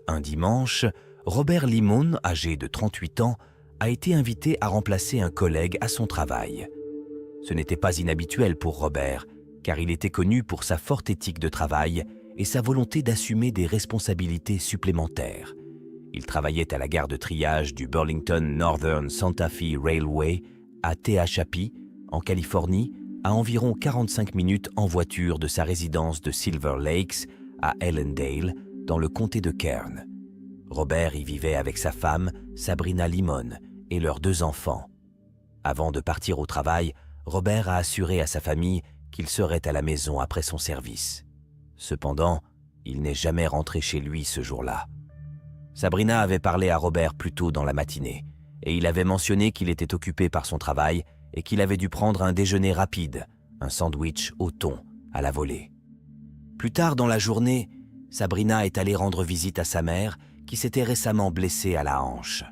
Un dimanche, Robert Limon, âgé de 38 ans, a été invité à remplacer un collègue à son travail. Ce n'était pas inhabituel pour Robert, car il était connu pour sa forte éthique de travail et sa volonté d'assumer des responsabilités supplémentaires. Il travaillait à la gare de triage du Burlington Northern Santa Fe Railway à Tehachapi, en Californie, à environ 45 minutes en voiture de sa résidence de Silver Lakes à Ellendale, dans le comté de Kern. Robert y vivait avec sa femme, Sabrina Limon, et leurs 2 enfants. Avant de partir au travail, Robert a assuré à sa famille qu'il serait à la maison après son service. Cependant, il n'est jamais rentré chez lui ce jour-là. Sabrina avait parlé à Robert plus tôt dans la matinée, et il avait mentionné qu'il était occupé par son travail et qu'il avait dû prendre un déjeuner rapide, un sandwich au thon, à la volée. Plus tard dans la journée, Sabrina est allée rendre visite à sa mère qui s'était récemment blessée à la hanche.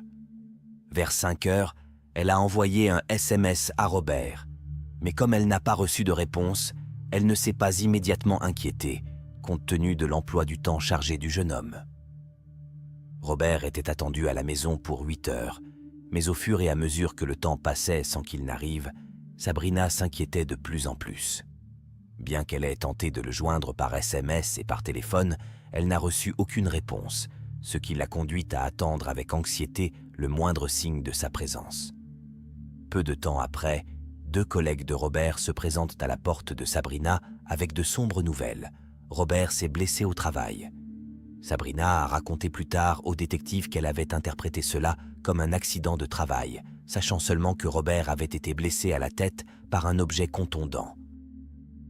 Vers 5 heures, elle a envoyé un SMS à Robert, mais comme elle n'a pas reçu de réponse, elle ne s'est pas immédiatement inquiétée, compte tenu de l'emploi du temps chargé du jeune homme. Robert était attendu à la maison pour 8 heures, mais au fur et à mesure que le temps passait sans qu'il n'arrive, Sabrina s'inquiétait de plus en plus. Bien qu'elle ait tenté de le joindre par SMS et par téléphone, elle n'a reçu aucune réponse, ce qui l'a conduite à attendre avec anxiété le moindre signe de sa présence. Peu de temps après, 2 collègues de Robert se présentent à la porte de Sabrina avec de sombres nouvelles. Robert s'est blessé au travail. Sabrina a raconté plus tard au détective qu'elle avait interprété cela comme un accident de travail, sachant seulement que Robert avait été blessé à la tête par un objet contondant.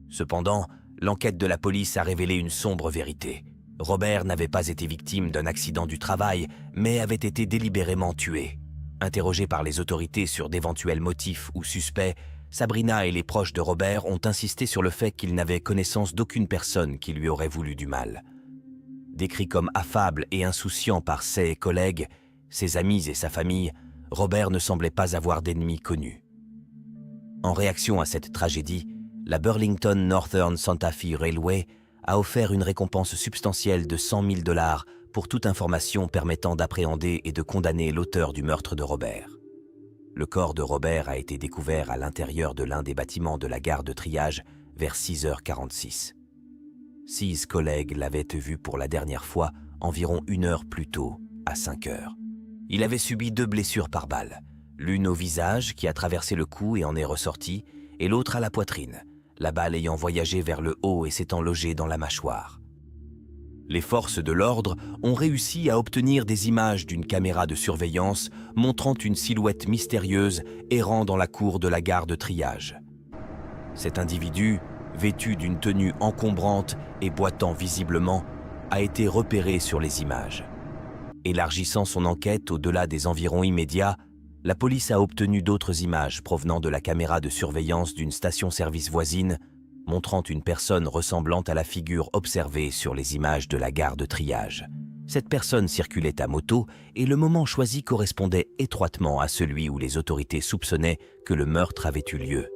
Cependant, l'enquête de la police a révélé une sombre vérité. Robert n'avait pas été victime d'un accident du travail, mais avait été délibérément tué. Interrogée par les autorités sur d'éventuels motifs ou suspects, Sabrina et les proches de Robert ont insisté sur le fait qu'ils n'avaient connaissance d'aucune personne qui lui aurait voulu du mal. Décrit comme affable et insouciant par ses collègues, ses amis et sa famille, Robert ne semblait pas avoir d'ennemis connus. En réaction à cette tragédie, la Burlington Northern Santa Fe Railway a offert une récompense substantielle de 100 000 $ pour toute information permettant d'appréhender et de condamner l'auteur du meurtre de Robert. Le corps de Robert a été découvert à l'intérieur de l'un des bâtiments de la gare de triage vers 6h46. 6 collègues l'avaient vu pour la dernière fois environ 1 heure plus tôt, à 5h. Il avait subi 2 blessures par balle, l'une au visage qui a traversé le cou et en est ressortie, et l'autre à la poitrine, la balle ayant voyagé vers le haut et s'étant logée dans la mâchoire. Les forces de l'ordre ont réussi à obtenir des images d'une caméra de surveillance montrant une silhouette mystérieuse errant dans la cour de la gare de triage. Cet individu, vêtu d'une tenue encombrante et boitant visiblement, a été repéré sur les images. Élargissant son enquête au-delà des environs immédiats, la police a obtenu d'autres images provenant de la caméra de surveillance d'une station-service voisine, montrant une personne ressemblant à la figure observée sur les images de la gare de triage. Cette personne circulait à moto et le moment choisi correspondait étroitement à celui où les autorités soupçonnaient que le meurtre avait eu lieu.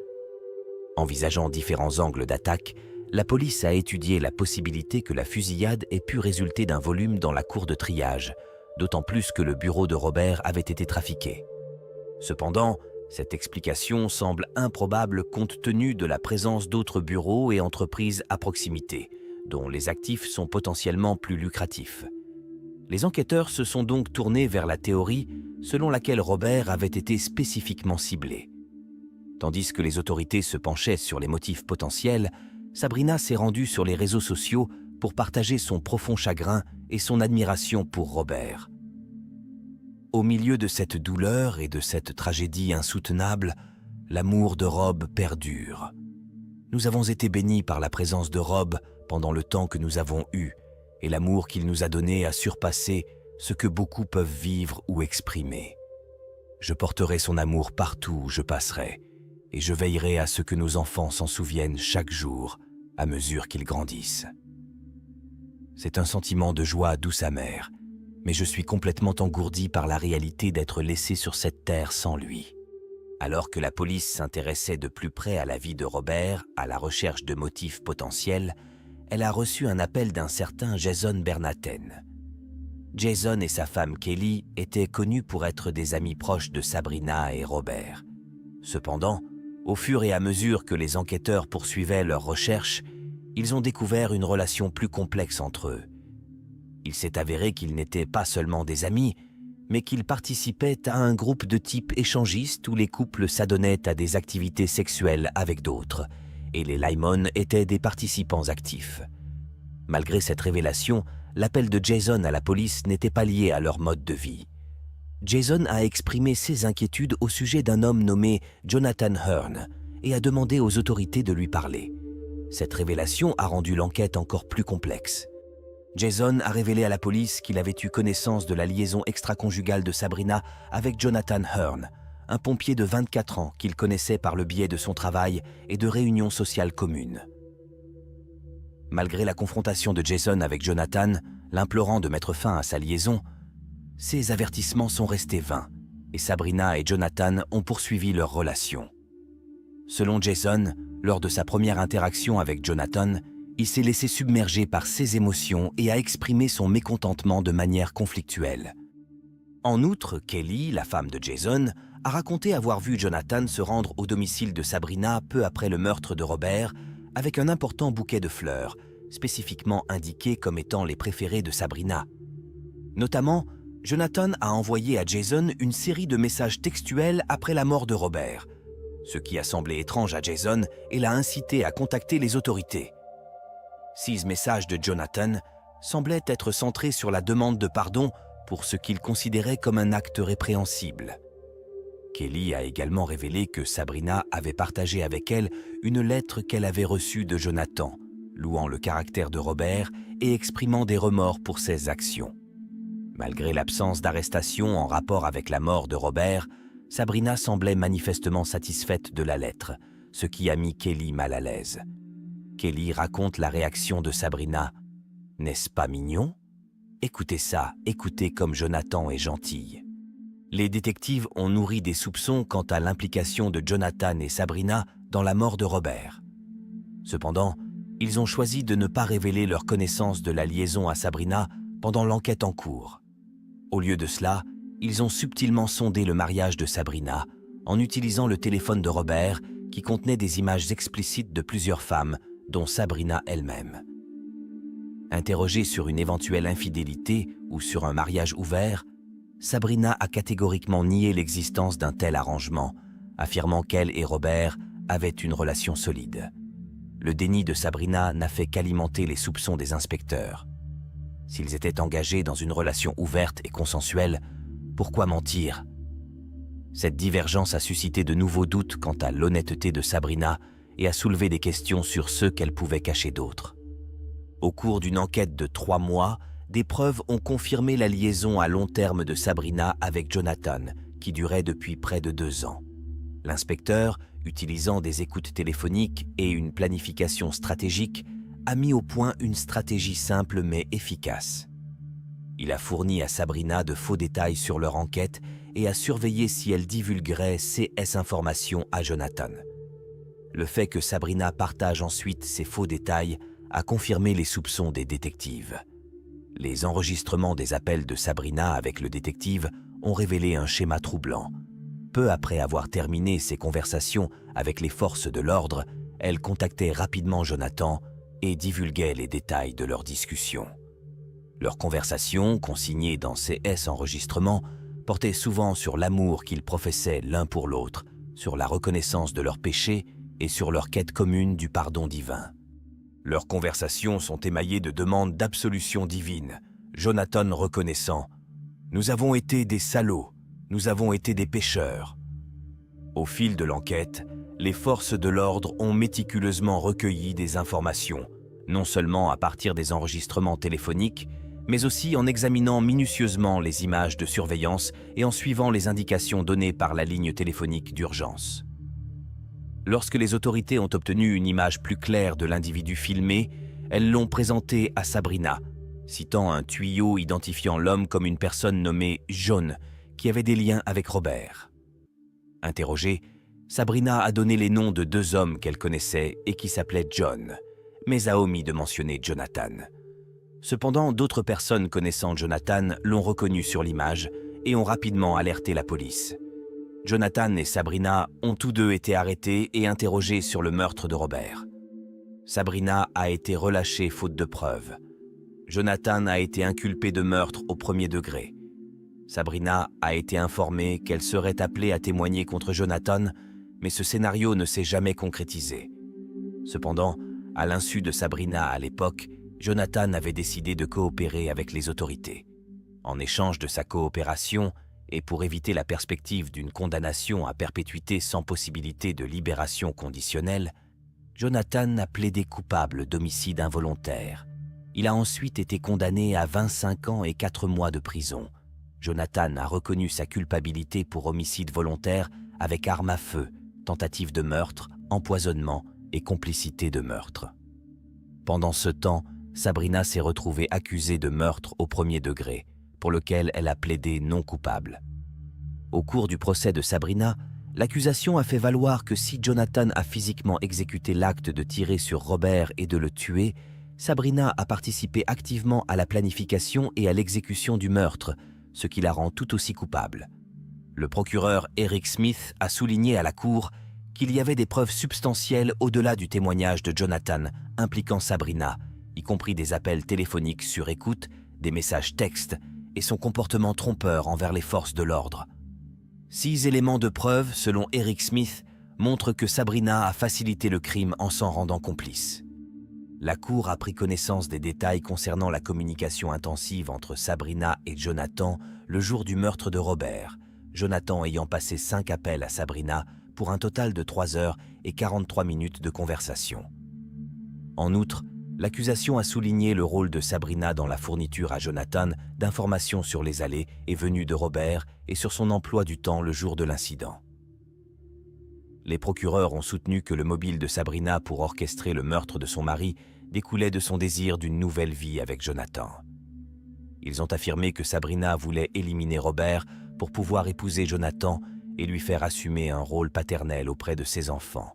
Envisageant différents angles d'attaque, la police a étudié la possibilité que la fusillade ait pu résulter d'un volume dans la cour de triage, d'autant plus que le bureau de Robert avait été trafiqué. Cependant, cette explication semble improbable compte tenu de la présence d'autres bureaux et entreprises à proximité, dont les actifs sont potentiellement plus lucratifs. Les enquêteurs se sont donc tournés vers la théorie selon laquelle Robert avait été spécifiquement ciblé. Tandis que les autorités se penchaient sur les motifs potentiels, Sabrina s'est rendue sur les réseaux sociaux pour partager son profond chagrin et son admiration pour Robert. Au milieu de cette douleur et de cette tragédie insoutenable, l'amour de Rob perdure. Nous avons été bénis par la présence de Rob pendant le temps que nous avons eu, et l'amour qu'il nous a donné a surpassé ce que beaucoup peuvent vivre ou exprimer. Je porterai son amour partout où je passerai, et je veillerai à ce que nos enfants s'en souviennent chaque jour, à mesure qu'ils grandissent. C'est un sentiment de joie douce amère, mais je suis complètement engourdi par la réalité d'être laissé sur cette terre sans lui. Alors que la police s'intéressait de plus près à la vie de Robert, à la recherche de motifs potentiels, elle a reçu un appel d'un certain Jason Bernaten. Jason et sa femme Kelly étaient connus pour être des amis proches de Sabrina et Robert. Cependant, au fur et à mesure que les enquêteurs poursuivaient leurs recherches, ils ont découvert une relation plus complexe entre eux. Il s'est avéré qu'ils n'étaient pas seulement des amis, mais qu'ils participaient à un groupe de type échangiste où les couples s'adonnaient à des activités sexuelles avec d'autres, et les Lymon étaient des participants actifs. Malgré cette révélation, l'appel de Jason à la police n'était pas lié à leur mode de vie. Jason a exprimé ses inquiétudes au sujet d'un homme nommé Jonathan Hearn et a demandé aux autorités de lui parler. Cette révélation a rendu l'enquête encore plus complexe. Jason a révélé à la police qu'il avait eu connaissance de la liaison extra-conjugale de Sabrina avec Jonathan Hearn, un pompier de 24 ans qu'il connaissait par le biais de son travail et de réunions sociales communes. Malgré la confrontation de Jason avec Jonathan, l'implorant de mettre fin à sa liaison, ces avertissements sont restés vains et Sabrina et Jonathan ont poursuivi leur relation. Selon Jason, lors de sa première interaction avec Jonathan, il s'est laissé submerger par ses émotions et a exprimé son mécontentement de manière conflictuelle. En outre, Kelly, la femme de Jason, a raconté avoir vu Jonathan se rendre au domicile de Sabrina peu après le meurtre de Robert avec un important bouquet de fleurs, spécifiquement indiqués comme étant les préférés de Sabrina. Notamment, Jonathan a envoyé à Jason une série de messages textuels après la mort de Robert, ce qui a semblé étrange à Jason et l'a incité à contacter les autorités. 6 messages de Jonathan semblaient être centrés sur la demande de pardon pour ce qu'il considérait comme un acte répréhensible. Kelly a également révélé que Sabrina avait partagé avec elle une lettre qu'elle avait reçue de Jonathan, louant le caractère de Robert et exprimant des remords pour ses actions. Malgré l'absence d'arrestation en rapport avec la mort de Robert, Sabrina semblait manifestement satisfaite de la lettre, ce qui a mis Kelly mal à l'aise. Kelly raconte la réaction de Sabrina. « N'est-ce pas mignon ? Écoutez ça, écoutez comme Jonathan est gentil. » Les détectives ont nourri des soupçons quant à l'implication de Jonathan et Sabrina dans la mort de Robert. Cependant, ils ont choisi de ne pas révéler leur connaissance de la liaison à Sabrina pendant l'enquête en cours. Au lieu de cela, ils ont subtilement sondé le mariage de Sabrina en utilisant le téléphone de Robert qui contenait des images explicites de plusieurs femmes, dont Sabrina elle-même. Interrogée sur une éventuelle infidélité ou sur un mariage ouvert, Sabrina a catégoriquement nié l'existence d'un tel arrangement, affirmant qu'elle et Robert avaient une relation solide. Le déni de Sabrina n'a fait qu'alimenter les soupçons des inspecteurs. S'ils étaient engagés dans une relation ouverte et consensuelle, pourquoi mentir ? Cette divergence a suscité de nouveaux doutes quant à l'honnêteté de Sabrina et a soulevé des questions sur ceux qu'elle pouvait cacher d'autres. Au cours d'une enquête de 3 mois, des preuves ont confirmé la liaison à long terme de Sabrina avec Jonathan, qui durait depuis près de 2 ans. L'inspecteur, utilisant des écoutes téléphoniques et une planification stratégique, a mis au point une stratégie simple mais efficace. Il a fourni à Sabrina de faux détails sur leur enquête et a surveillé si elle divulguerait ces informations à Jonathan. Le fait que Sabrina partage ensuite ces faux détails a confirmé les soupçons des détectives. Les enregistrements des appels de Sabrina avec le détective ont révélé un schéma troublant. Peu après avoir terminé ses conversations avec les forces de l'ordre, elle contactait rapidement Jonathan et divulguait les détails de leur discussion. Leurs conversations, consignées dans ces enregistrements, portaient souvent sur l'amour qu'ils professaient l'un pour l'autre, sur la reconnaissance de leurs péchés et sur leur quête commune du pardon divin. Leurs conversations sont émaillées de demandes d'absolution divine, Jonathan reconnaissant « Nous avons été des salauds, nous avons été des pécheurs ». Au fil de l'enquête, les forces de l'ordre ont méticuleusement recueilli des informations, non seulement à partir des enregistrements téléphoniques, mais aussi en examinant minutieusement les images de surveillance et en suivant les indications données par la ligne téléphonique d'urgence. Lorsque les autorités ont obtenu une image plus claire de l'individu filmé, elles l'ont présenté à Sabrina, citant un tuyau identifiant l'homme comme une personne nommée John, qui avait des liens avec Robert. Interrogée, Sabrina a donné les noms de 2 hommes qu'elle connaissait et qui s'appelaient John, mais a omis de mentionner Jonathan. Cependant, d'autres personnes connaissant Jonathan l'ont reconnu sur l'image et ont rapidement alerté la police. Jonathan et Sabrina ont tous deux été arrêtés et interrogés sur le meurtre de Robert. Sabrina a été relâchée faute de preuves. Jonathan a été inculpé de meurtre au premier degré. Sabrina a été informée qu'elle serait appelée à témoigner contre Jonathan, mais ce scénario ne s'est jamais concrétisé. Cependant, à l'insu de Sabrina à l'époque, Jonathan avait décidé de coopérer avec les autorités. En échange de sa coopération, et pour éviter la perspective d'une condamnation à perpétuité sans possibilité de libération conditionnelle, Jonathan a plaidé coupable d'homicide involontaire. Il a ensuite été condamné à 25 ans et 4 mois de prison. Jonathan a reconnu sa culpabilité pour homicide volontaire avec arme à feu, tentative de meurtre, empoisonnement et complicité de meurtre. Pendant ce temps, Sabrina s'est retrouvée accusée de meurtre au premier degré, pour lequel elle a plaidé non coupable. Au cours du procès de Sabrina, l'accusation a fait valoir que si Jonathan a physiquement exécuté l'acte de tirer sur Robert et de le tuer, Sabrina a participé activement à la planification et à l'exécution du meurtre, ce qui la rend tout aussi coupable. Le procureur Eric Smith a souligné à la cour qu'il y avait des preuves substantielles au-delà du témoignage de Jonathan impliquant Sabrina, y compris des appels téléphoniques sur écoute, des messages textes et son comportement trompeur envers les forces de l'ordre. 6 éléments de preuve, selon Eric Smith, montrent que Sabrina a facilité le crime en s'en rendant complice. La Cour a pris connaissance des détails concernant la communication intensive entre Sabrina et Jonathan le jour du meurtre de Robert, Jonathan ayant passé 5 appels à Sabrina pour un total de 3 heures et 43 minutes de conversation. En outre, l'accusation a souligné le rôle de Sabrina dans la fourniture à Jonathan d'informations sur les allées et venues de Robert et sur son emploi du temps le jour de l'incident. Les procureurs ont soutenu que le mobile de Sabrina pour orchestrer le meurtre de son mari découlait de son désir d'une nouvelle vie avec Jonathan. Ils ont affirmé que Sabrina voulait éliminer Robert pour pouvoir épouser Jonathan et lui faire assumer un rôle paternel auprès de ses enfants.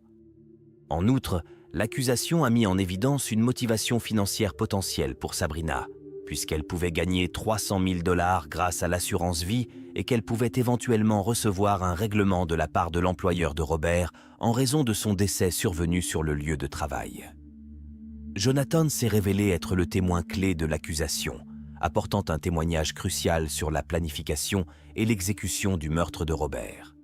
En outre, l'accusation a mis en évidence une motivation financière potentielle pour Sabrina, puisqu'elle pouvait gagner 300 000 $ grâce à l'assurance vie et qu'elle pouvait éventuellement recevoir un règlement de la part de l'employeur de Robert en raison de son décès survenu sur le lieu de travail. Jonathan s'est révélé être le témoin clé de l'accusation, apportant un témoignage crucial sur la planification et l'exécution du meurtre de Robert.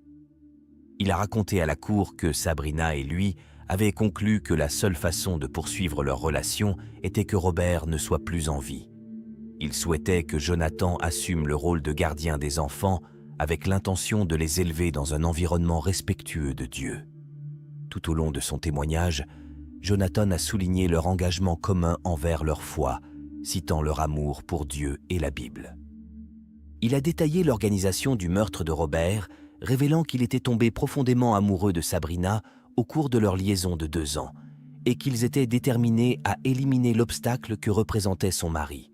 Il a raconté à la cour que Sabrina et lui avaient conclu que la seule façon de poursuivre leur relation était que Robert ne soit plus en vie. Il souhaitait que Jonathan assume le rôle de gardien des enfants avec l'intention de les élever dans un environnement respectueux de Dieu. Tout au long de son témoignage, Jonathan a souligné leur engagement commun envers leur foi, citant leur amour pour Dieu et la Bible. Il a détaillé l'organisation du meurtre de Robert, révélant qu'il était tombé profondément amoureux de Sabrina au cours de leur liaison de 2 ans, et qu'ils étaient déterminés à éliminer l'obstacle que représentait son mari.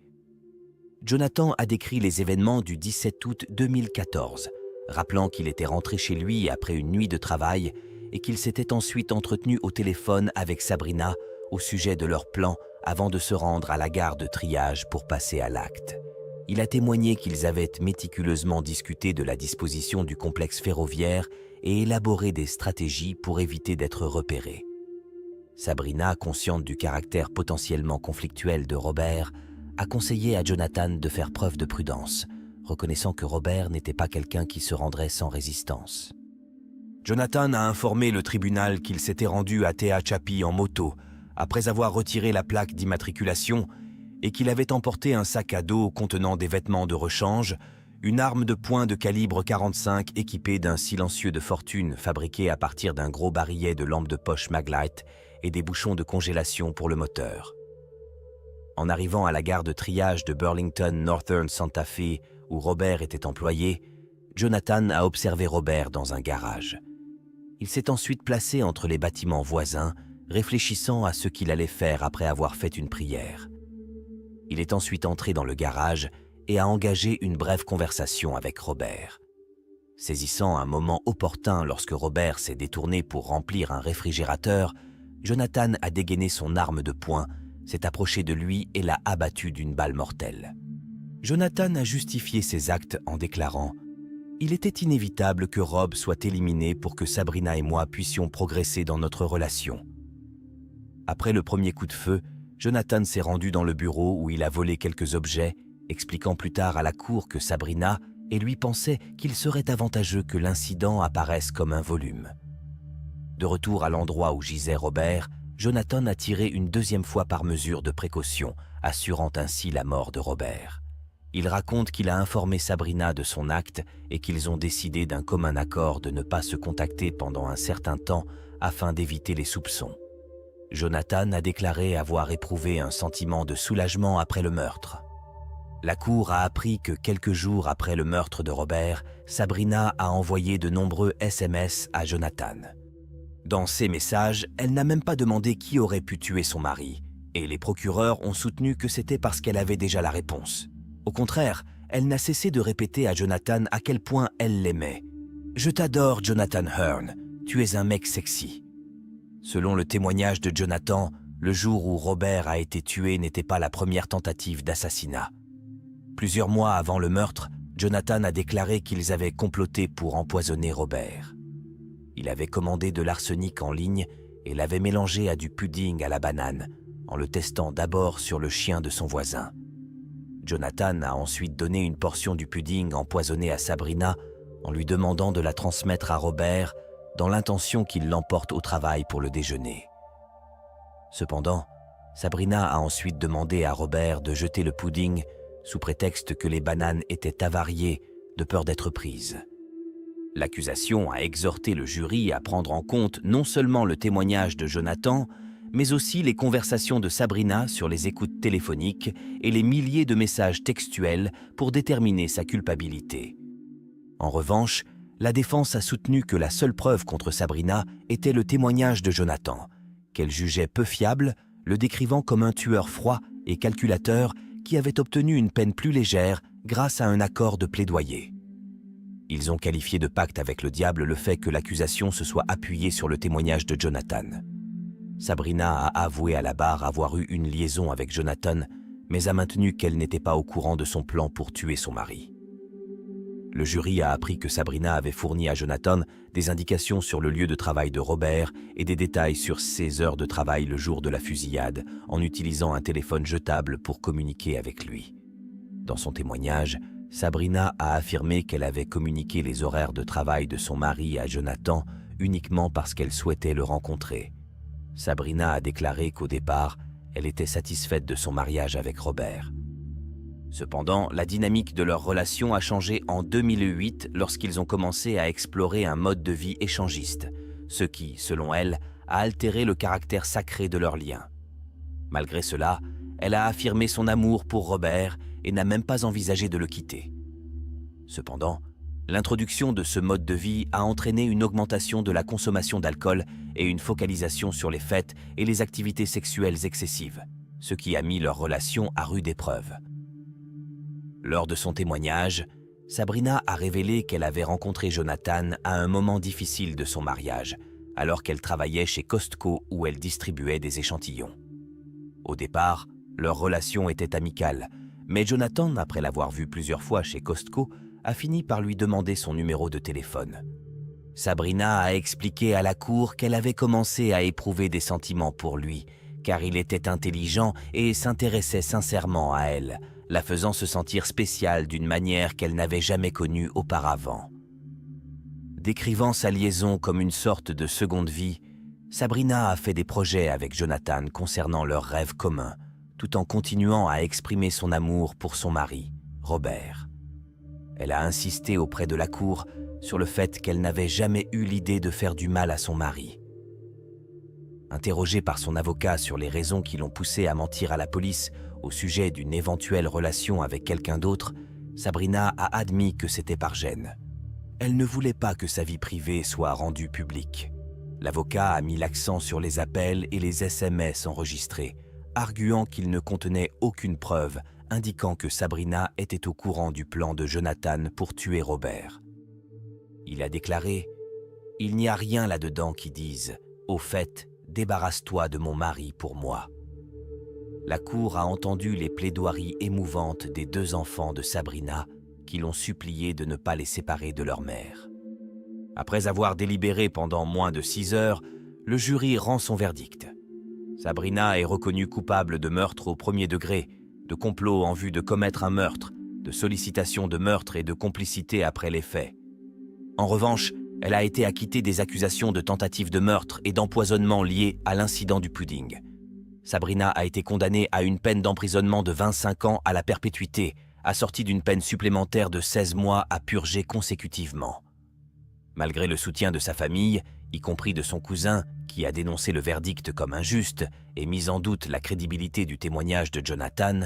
Jonathan a décrit les événements du 17 août 2014, rappelant qu'il était rentré chez lui après une nuit de travail et qu'il s'était ensuite entretenu au téléphone avec Sabrina au sujet de leur plan avant de se rendre à la gare de triage pour passer à l'acte. Il a témoigné qu'ils avaient méticuleusement discuté de la disposition du complexe ferroviaire et élaboré des stratégies pour éviter d'être repérés. Sabrina, consciente du caractère potentiellement conflictuel de Robert, a conseillé à Jonathan de faire preuve de prudence, reconnaissant que Robert n'était pas quelqu'un qui se rendrait sans résistance. Jonathan a informé le tribunal qu'il s'était rendu à Tehachapi en moto, après avoir retiré la plaque d'immatriculation, et qu'il avait emporté un sac à dos contenant des vêtements de rechange, une arme de poing de calibre 45 équipée d'un silencieux de fortune fabriqué à partir d'un gros barillet de lampe de poche Maglite et des bouchons de congélation pour le moteur. En arrivant à la gare de triage de Burlington Northern Santa Fe, où Robert était employé, Jonathan a observé Robert dans un garage. Il s'est ensuite placé entre les bâtiments voisins, réfléchissant à ce qu'il allait faire après avoir fait une prière. Il est ensuite entré dans le garage et a engagé une brève conversation avec Robert. Saisissant un moment opportun lorsque Robert s'est détourné pour remplir un réfrigérateur, Jonathan a dégainé son arme de poing, s'est approché de lui et l'a abattu d'une balle mortelle. Jonathan a justifié ses actes en déclarant « Il était inévitable que Rob soit éliminé pour que Sabrina et moi puissions progresser dans notre relation. » Après le premier coup de feu, Jonathan s'est rendu dans le bureau où il a volé quelques objets, expliquant plus tard à la cour que Sabrina et lui pensaient qu'il serait avantageux que l'incident apparaisse comme un volume. De retour à l'endroit où gisait Robert, Jonathan a tiré une deuxième fois par mesure de précaution, assurant ainsi la mort de Robert. Il raconte qu'il a informé Sabrina de son acte et qu'ils ont décidé d'un commun accord de ne pas se contacter pendant un certain temps afin d'éviter les soupçons. Jonathan a déclaré avoir éprouvé un sentiment de soulagement après le meurtre. La cour a appris que quelques jours après le meurtre de Robert, Sabrina a envoyé de nombreux SMS à Jonathan. Dans ces messages, elle n'a même pas demandé qui aurait pu tuer son mari, et les procureurs ont soutenu que c'était parce qu'elle avait déjà la réponse. Au contraire, elle n'a cessé de répéter à Jonathan à quel point elle l'aimait. « Je t'adore, Jonathan Hearn, tu es un mec sexy. » Selon le témoignage de Jonathan, le jour où Robert a été tué n'était pas la première tentative d'assassinat. Plusieurs mois avant le meurtre, Jonathan a déclaré qu'ils avaient comploté pour empoisonner Robert. Il avait commandé de l'arsenic en ligne et l'avait mélangé à du pudding à la banane, en le testant d'abord sur le chien de son voisin. Jonathan a ensuite donné une portion du pudding empoisonné à Sabrina en lui demandant de la transmettre à Robert dans l'intention qu'il l'emporte au travail pour le déjeuner. Cependant, Sabrina a ensuite demandé à Robert de jeter le pudding sous prétexte que les bananes étaient avariées de peur d'être prises. L'accusation a exhorté le jury à prendre en compte non seulement le témoignage de Jonathan, mais aussi les conversations de Sabrina sur les écoutes téléphoniques et les milliers de messages textuels pour déterminer sa culpabilité. En revanche, la défense a soutenu que la seule preuve contre Sabrina était le témoignage de Jonathan, qu'elle jugeait peu fiable, le décrivant comme un tueur froid et calculateur qui avait obtenu une peine plus légère grâce à un accord de plaidoyer. Ils ont qualifié de pacte avec le diable le fait que l'accusation se soit appuyée sur le témoignage de Jonathan. Sabrina a avoué à la barre avoir eu une liaison avec Jonathan, mais a maintenu qu'elle n'était pas au courant de son plan pour tuer son mari. Le jury a appris que Sabrina avait fourni à Jonathan des indications sur le lieu de travail de Robert et des détails sur ses heures de travail le jour de la fusillade, en utilisant un téléphone jetable pour communiquer avec lui. Dans son témoignage, Sabrina a affirmé qu'elle avait communiqué les horaires de travail de son mari à Jonathan uniquement parce qu'elle souhaitait le rencontrer. Sabrina a déclaré qu'au départ, elle était satisfaite de son mariage avec Robert. Cependant, la dynamique de leur relation a changé en 2008 lorsqu'ils ont commencé à explorer un mode de vie échangiste, ce qui, selon elle, a altéré le caractère sacré de leur lien. Malgré cela, elle a affirmé son amour pour Robert et n'a même pas envisagé de le quitter. Cependant, l'introduction de ce mode de vie a entraîné une augmentation de la consommation d'alcool et une focalisation sur les fêtes et les activités sexuelles excessives, ce qui a mis leur relation à rude épreuve. Lors de son témoignage, Sabrina a révélé qu'elle avait rencontré Jonathan à un moment difficile de son mariage, alors qu'elle travaillait chez Costco où elle distribuait des échantillons. Au départ, leur relation était amicale, mais Jonathan, après l'avoir vue plusieurs fois chez Costco, a fini par lui demander son numéro de téléphone. Sabrina a expliqué à la cour qu'elle avait commencé à éprouver des sentiments pour lui, car il était intelligent et s'intéressait sincèrement à elle, la faisant se sentir spéciale d'une manière qu'elle n'avait jamais connue auparavant. Décrivant sa liaison comme une sorte de seconde vie, Sabrina a fait des projets avec Jonathan concernant leurs rêves communs, tout en continuant à exprimer son amour pour son mari, Robert. Elle a insisté auprès de la cour sur le fait qu'elle n'avait jamais eu l'idée de faire du mal à son mari. Interrogée par son avocat sur les raisons qui l'ont poussée à mentir à la police au sujet d'une éventuelle relation avec quelqu'un d'autre, Sabrina a admis que c'était par gêne. Elle ne voulait pas que sa vie privée soit rendue publique. L'avocat a mis l'accent sur les appels et les SMS enregistrés, arguant qu'ils ne contenaient aucune preuve indiquant que Sabrina était au courant du plan de Jonathan pour tuer Robert. Il a déclaré « Il n'y a rien là-dedans qui dise « Au fait, débarrasse-toi de mon mari pour moi ». la cour a entendu les plaidoiries émouvantes des 2 enfants de Sabrina qui l'ont supplié de ne pas les séparer de leur mère. Après avoir délibéré pendant moins de 6 heures, le jury rend son verdict. Sabrina est reconnue coupable de meurtre au 1er degré, de complot en vue de commettre un meurtre, de sollicitation de meurtre et de complicité après les faits. En revanche, elle a été acquittée des accusations de tentative de meurtre et d'empoisonnement liées à l'incident du pudding. Sabrina a été condamnée à une peine d'emprisonnement de 25 ans à la perpétuité, assortie d'une peine supplémentaire de 16 mois à purger consécutivement. Malgré le soutien de sa famille, y compris de son cousin, qui a dénoncé le verdict comme injuste et mis en doute la crédibilité du témoignage de Jonathan,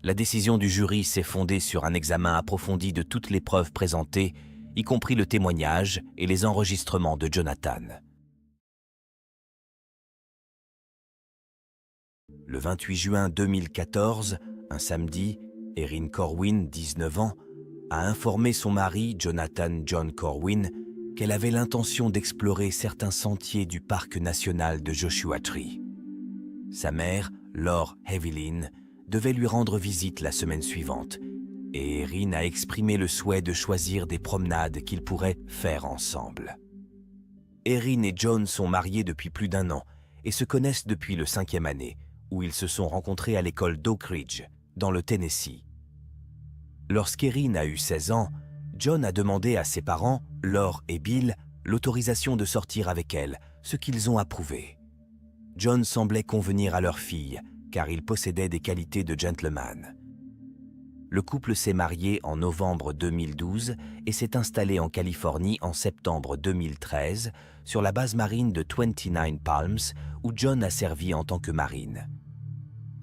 la décision du jury s'est fondée sur un examen approfondi de toutes les preuves présentées, y compris le témoignage et les enregistrements de Jonathan. Le 28 juin 2014, un samedi, Erin Corwin, 19 ans, a informé son mari, Jonathan John Corwin, qu'elle avait l'intention d'explorer certains sentiers du parc national de Joshua Tree. Sa mère, Laure Evelyn, devait lui rendre visite la semaine suivante, et Erin a exprimé le souhait de choisir des promenades qu'ils pourraient faire ensemble. Erin et John sont mariés depuis plus d'1 an et se connaissent depuis le 5e année, où ils se sont rencontrés à l'école d'Oak Ridge, dans le Tennessee. Lorsqu'Erin a eu 16 ans, John a demandé à ses parents, Laure et Bill, l'autorisation de sortir avec elle, ce qu'ils ont approuvé. John semblait convenir à leur fille, car il possédait des qualités de gentleman. Le couple s'est marié en novembre 2012 et s'est installé en Californie en septembre 2013 sur la base marine de 29 Palms, où John a servi en tant que marine.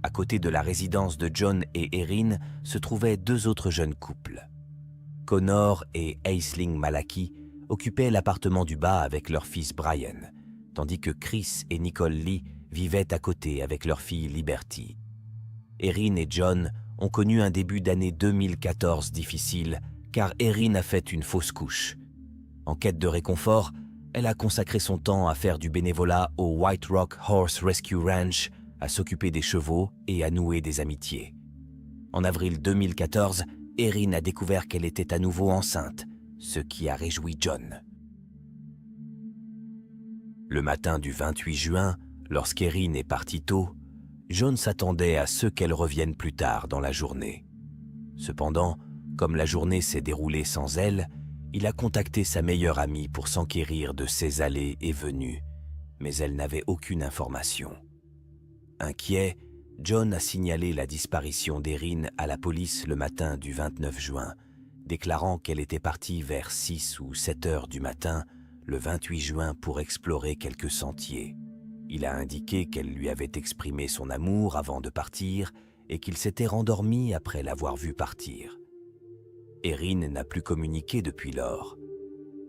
À côté de la résidence de John et Erin se trouvaient 2 autres jeunes couples. Connor et Aisling Malaki occupaient l'appartement du bas avec leur fils Brian, tandis que Chris et Nicole Lee vivaient à côté avec leur fille Liberty. Erin et John ont connu un début d'année 2014 difficile, car Erin a fait une fausse couche. En quête de réconfort, elle a consacré son temps à faire du bénévolat au White Rock Horse Rescue Ranch, à s'occuper des chevaux et à nouer des amitiés. En avril 2014, Erin a découvert qu'elle était à nouveau enceinte, ce qui a réjoui John. Le matin du 28 juin, lorsqu'Erin est partie tôt, John s'attendait à ce qu'elle revienne plus tard dans la journée. Cependant, comme la journée s'est déroulée sans elle, il a contacté sa meilleure amie pour s'enquérir de ses allées et venues, mais elle n'avait aucune information. Inquiet, John a signalé la disparition d'Erin à la police le matin du 29 juin, déclarant qu'elle était partie vers 6 ou 7 heures du matin, le 28 juin, pour explorer quelques sentiers. Il a indiqué qu'elle lui avait exprimé son amour avant de partir et qu'il s'était rendormi après l'avoir vue partir. Erin n'a plus communiqué depuis lors.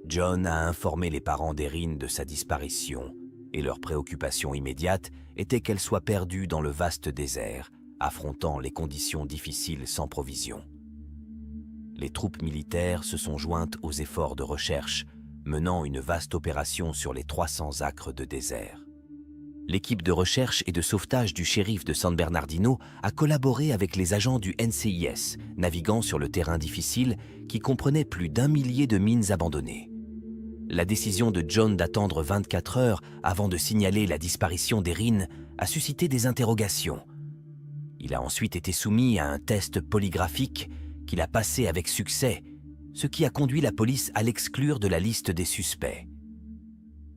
John a informé les parents d'Erin de sa disparition et leur préoccupation immédiate était qu'elle soit perdue dans le vaste désert, affrontant les conditions difficiles sans provisions. Les troupes militaires se sont jointes aux efforts de recherche, menant une vaste opération sur les 300 acres de désert. L'équipe de recherche et de sauvetage du shérif de San Bernardino a collaboré avec les agents du NCIS, naviguant sur le terrain difficile qui comprenait plus d'1 millier de mines abandonnées. La décision de John d'attendre 24 heures avant de signaler la disparition d'Erin a suscité des interrogations. Il a ensuite été soumis à un test polygraphique qu'il a passé avec succès, ce qui a conduit la police à l'exclure de la liste des suspects.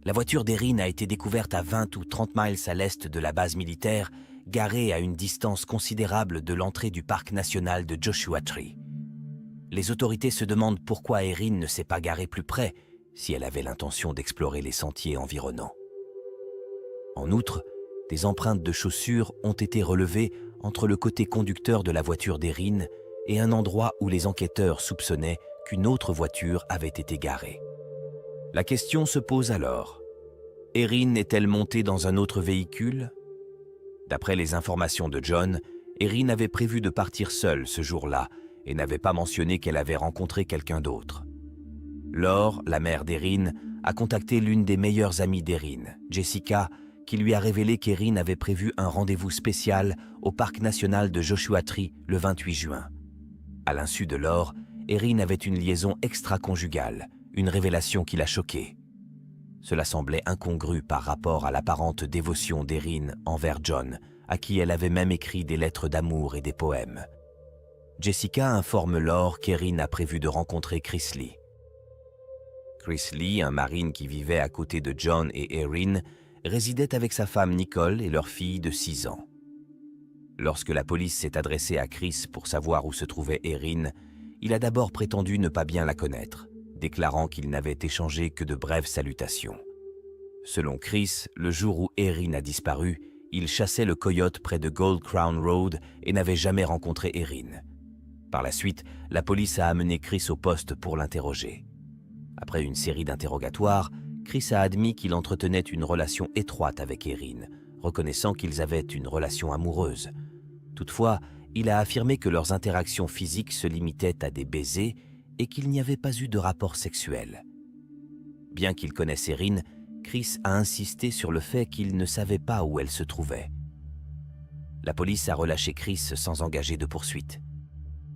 La voiture d'Erin a été découverte à 20 ou 30 miles à l'est de la base militaire, garée à une distance considérable de l'entrée du parc national de Joshua Tree. Les autorités se demandent pourquoi Erin ne s'est pas garée plus près, si elle avait l'intention d'explorer les sentiers environnants. En outre, des empreintes de chaussures ont été relevées entre le côté conducteur de la voiture d'Erin et un endroit où les enquêteurs soupçonnaient qu'une autre voiture avait été garée. La question se pose alors. Erin est-elle montée dans un autre véhicule? D'après les informations de John, Erin avait prévu de partir seule ce jour-là et n'avait pas mentionné qu'elle avait rencontré quelqu'un d'autre. Laure, la mère d'Erin, a contacté l'une des meilleures amies d'Erin, Jessica, qui lui a révélé qu'Erin avait prévu un rendez-vous spécial au parc national de Joshua Tree le 28 juin. À l'insu de Laure, Erin avait une liaison extra-conjugale, une révélation qui l'a choquée. Cela semblait incongru par rapport à l'apparente dévotion d'Erin envers John, à qui elle avait même écrit des lettres d'amour et des poèmes. Jessica informe Laure qu'Erin a prévu de rencontrer Chris Lee. Chris Lee, un marine qui vivait à côté de John et Erin, résidait avec sa femme Nicole et leur fille de 6 ans. Lorsque la police s'est adressée à Chris pour savoir où se trouvait Erin, il a d'abord prétendu ne pas bien la connaître, déclarant qu'il n'avait échangé que de brèves salutations. Selon Chris, le jour où Erin a disparu, il chassait le coyote près de Gold Crown Road et n'avait jamais rencontré Erin. Par la suite, la police a amené Chris au poste pour l'interroger. Après une série d'interrogatoires, Chris a admis qu'il entretenait une relation étroite avec Erin, reconnaissant qu'ils avaient une relation amoureuse. Toutefois, il a affirmé que leurs interactions physiques se limitaient à des baisers et qu'il n'y avait pas eu de rapport sexuel. Bien qu'il connaisse Erin, Chris a insisté sur le fait qu'il ne savait pas où elle se trouvait. La police a relâché Chris sans engager de poursuite.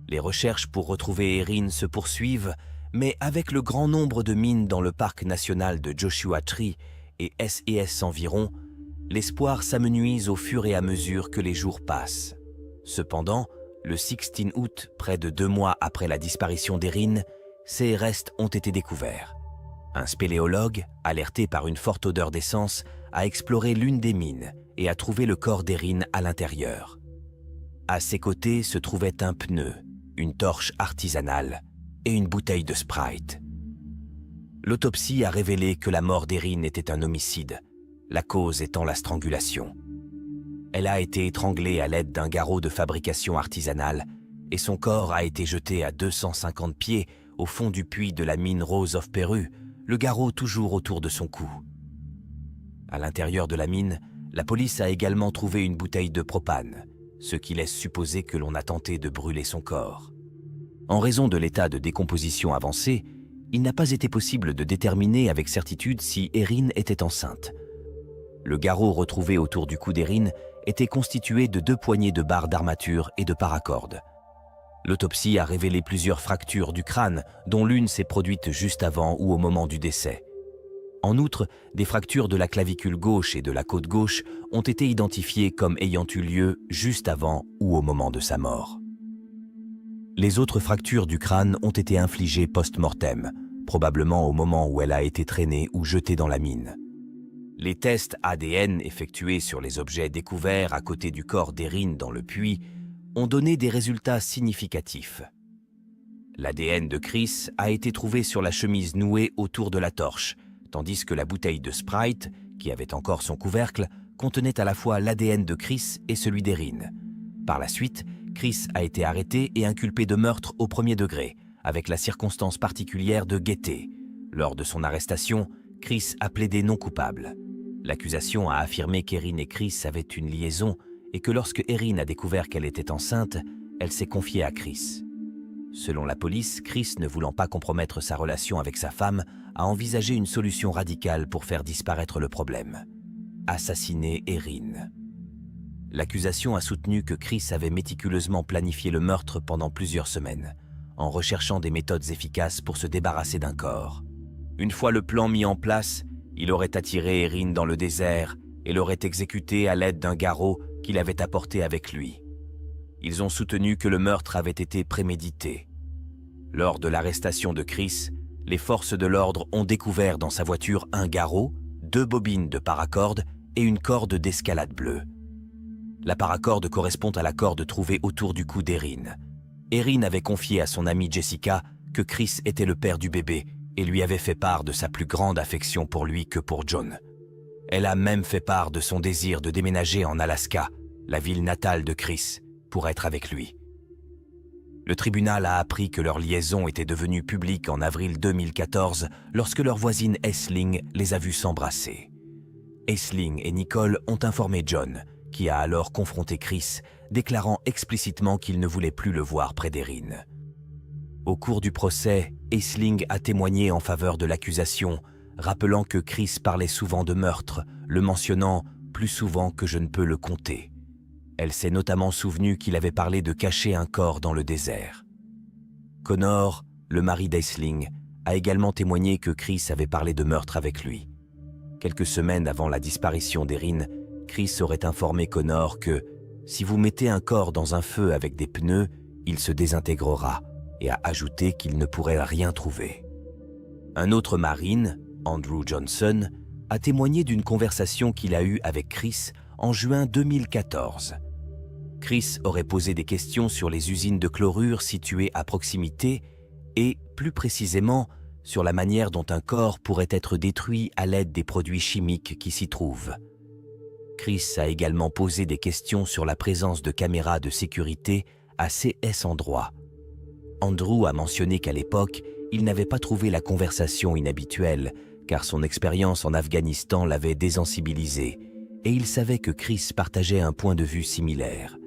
Les recherches pour retrouver Erin se poursuivent, mais avec le grand nombre de mines dans le parc national de Joshua Tree et SES environ, l'espoir s'amenuise au fur et à mesure que les jours passent. Cependant, le 16 août, près de 2 mois après la disparition d'Erin, ses restes ont été découverts. Un spéléologue, alerté par une forte odeur d'essence, a exploré l'une des mines et a trouvé le corps d'Erin à l'intérieur. À ses côtés se trouvait un pneu, une torche artisanale et une bouteille de Sprite. L'autopsie a révélé que la mort d'Erin était un homicide, la cause étant la strangulation. Elle a été étranglée à l'aide d'un garrot de fabrication artisanale et son corps a été jeté à 250 pieds au fond du puits de la mine Rose of Peru, le garrot toujours autour de son cou. À l'intérieur de la mine, la police a également trouvé une bouteille de propane, ce qui laisse supposer que l'on a tenté de brûler son corps. En raison de l'état de décomposition avancé, il n'a pas été possible de déterminer avec certitude si Erin était enceinte. Le garrot retrouvé autour du cou d'Erin était constitué de 2 poignées de barres d'armature et de paracordes. L'autopsie a révélé plusieurs fractures du crâne, dont l'une s'est produite juste avant ou au moment du décès. En outre, des fractures de la clavicule gauche et de la côte gauche ont été identifiées comme ayant eu lieu juste avant ou au moment de sa mort. Les autres fractures du crâne ont été infligées post-mortem, probablement au moment où elle a été traînée ou jetée dans la mine. Les tests ADN effectués sur les objets découverts à côté du corps d'Erin dans le puits ont donné des résultats significatifs. L'ADN de Chris a été trouvé sur la chemise nouée autour de la torche, tandis que la bouteille de Sprite, qui avait encore son couvercle, contenait à la fois l'ADN de Chris et celui d'Erin. Par la suite, Chris a été arrêté et inculpé de meurtre au premier degré, avec la circonstance particulière de gaieté. Lors de son arrestation, Chris a plaidé non coupable. L'accusation a affirmé qu'Erin et Chris avaient une liaison et que lorsque Erin a découvert qu'elle était enceinte, elle s'est confiée à Chris. Selon la police, Chris, ne voulant pas compromettre sa relation avec sa femme, a envisagé une solution radicale pour faire disparaître le problème. Assassiner Erin. L'accusation a soutenu que Chris avait méticuleusement planifié le meurtre pendant plusieurs semaines, en recherchant des méthodes efficaces pour se débarrasser d'un corps. Une fois le plan mis en place, il aurait attiré Erin dans le désert et l'aurait exécutée à l'aide d'un garrot qu'il avait apporté avec lui. Ils ont soutenu que le meurtre avait été prémédité. Lors de l'arrestation de Chris, les forces de l'ordre ont découvert dans sa voiture un garrot, 2 bobines de paracorde et une corde d'escalade bleue. La paracorde correspond à la corde trouvée autour du cou d'Erin. Erin avait confié à son amie Jessica que Chris était le père du bébé et lui avait fait part de sa plus grande affection pour lui que pour John. Elle a même fait part de son désir de déménager en Alaska, la ville natale de Chris, pour être avec lui. Le tribunal a appris que leur liaison était devenue publique en avril 2014 lorsque leur voisine Aisling les a vus s'embrasser. Aisling et Nicole ont informé John, qui a alors confronté Chris, déclarant explicitement qu'il ne voulait plus le voir près d'Erin. Au cours du procès, Aisling a témoigné en faveur de l'accusation, rappelant que Chris parlait souvent de meurtre, le mentionnant plus souvent que je ne peux le compter. Elle s'est notamment souvenue qu'il avait parlé de cacher un corps dans le désert. Connor, le mari d'Aisling, a également témoigné que Chris avait parlé de meurtre avec lui. Quelques semaines avant la disparition d'Erin, Chris aurait informé Connor que « si vous mettez un corps dans un feu avec des pneus, il se désintégrera » et a ajouté qu'il ne pourrait rien trouver. Un autre marine, Andrew Johnson, a témoigné d'une conversation qu'il a eue avec Chris en juin 2014. Chris aurait posé des questions sur les usines de chlorure situées à proximité et, plus précisément, sur la manière dont un corps pourrait être détruit à l'aide des produits chimiques qui s'y trouvent. Chris a également posé des questions sur la présence de caméras de sécurité à CS endroits. Andrew a mentionné qu'à l'époque, il n'avait pas trouvé la conversation inhabituelle, car son expérience en Afghanistan l'avait désensibilisé, et il savait que Chris partageait un point de vue similaire.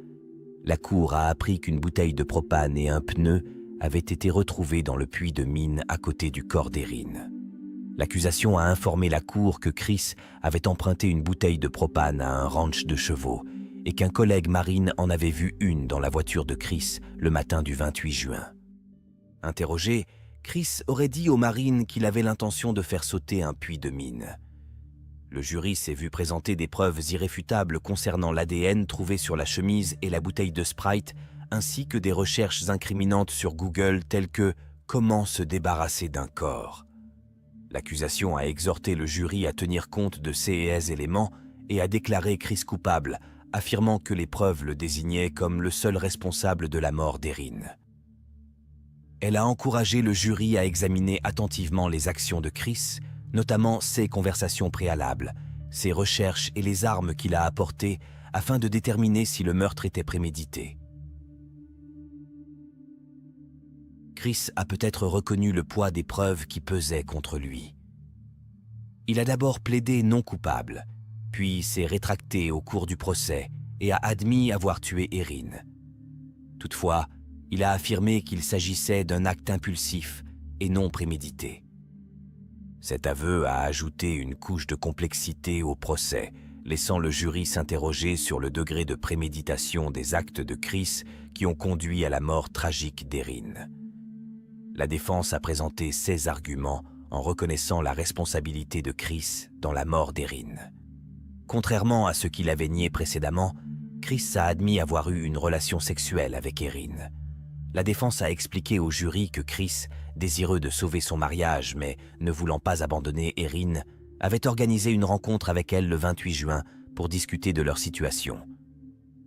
La cour a appris qu'une bouteille de propane et un pneu avaient été retrouvés dans le puits de mine à côté du corps d'Erin. L'accusation a informé la cour que Chris avait emprunté une bouteille de propane à un ranch de chevaux et qu'un collègue marine en avait vu une dans la voiture de Chris le matin du 28 juin. Interrogé, Chris aurait dit aux marines qu'il avait l'intention de faire sauter un puits de mine. Le jury s'est vu présenter des preuves irréfutables concernant l'ADN trouvé sur la chemise et la bouteille de Sprite, ainsi que des recherches incriminantes sur Google telles que « Comment se débarrasser d'un corps ?» L'accusation a exhorté le jury à tenir compte de ces éléments et a déclaré Chris coupable, affirmant que les preuves le désignaient comme le seul responsable de la mort d'Erin. Elle a encouragé le jury à examiner attentivement les actions de Chris, notamment ses conversations préalables, ses recherches et les armes qu'il a apportées afin de déterminer si le meurtre était prémédité. Chris a peut-être reconnu le poids des preuves qui pesaient contre lui. Il a d'abord plaidé non coupable, puis s'est rétracté au cours du procès et a admis avoir tué Erin. Toutefois, il a affirmé qu'il s'agissait d'un acte impulsif et non prémédité. Cet aveu a ajouté une couche de complexité au procès, laissant le jury s'interroger sur le degré de préméditation des actes de Chris qui ont conduit à la mort tragique d'Erin. La défense a présenté ses arguments en reconnaissant la responsabilité de Chris dans la mort d'Erin. Contrairement à ce qu'il avait nié précédemment, Chris a admis avoir eu une relation sexuelle avec Erin. La défense a expliqué au jury que Chris, désireux de sauver son mariage mais ne voulant pas abandonner Erin, avait organisé une rencontre avec elle le 28 juin pour discuter de leur situation.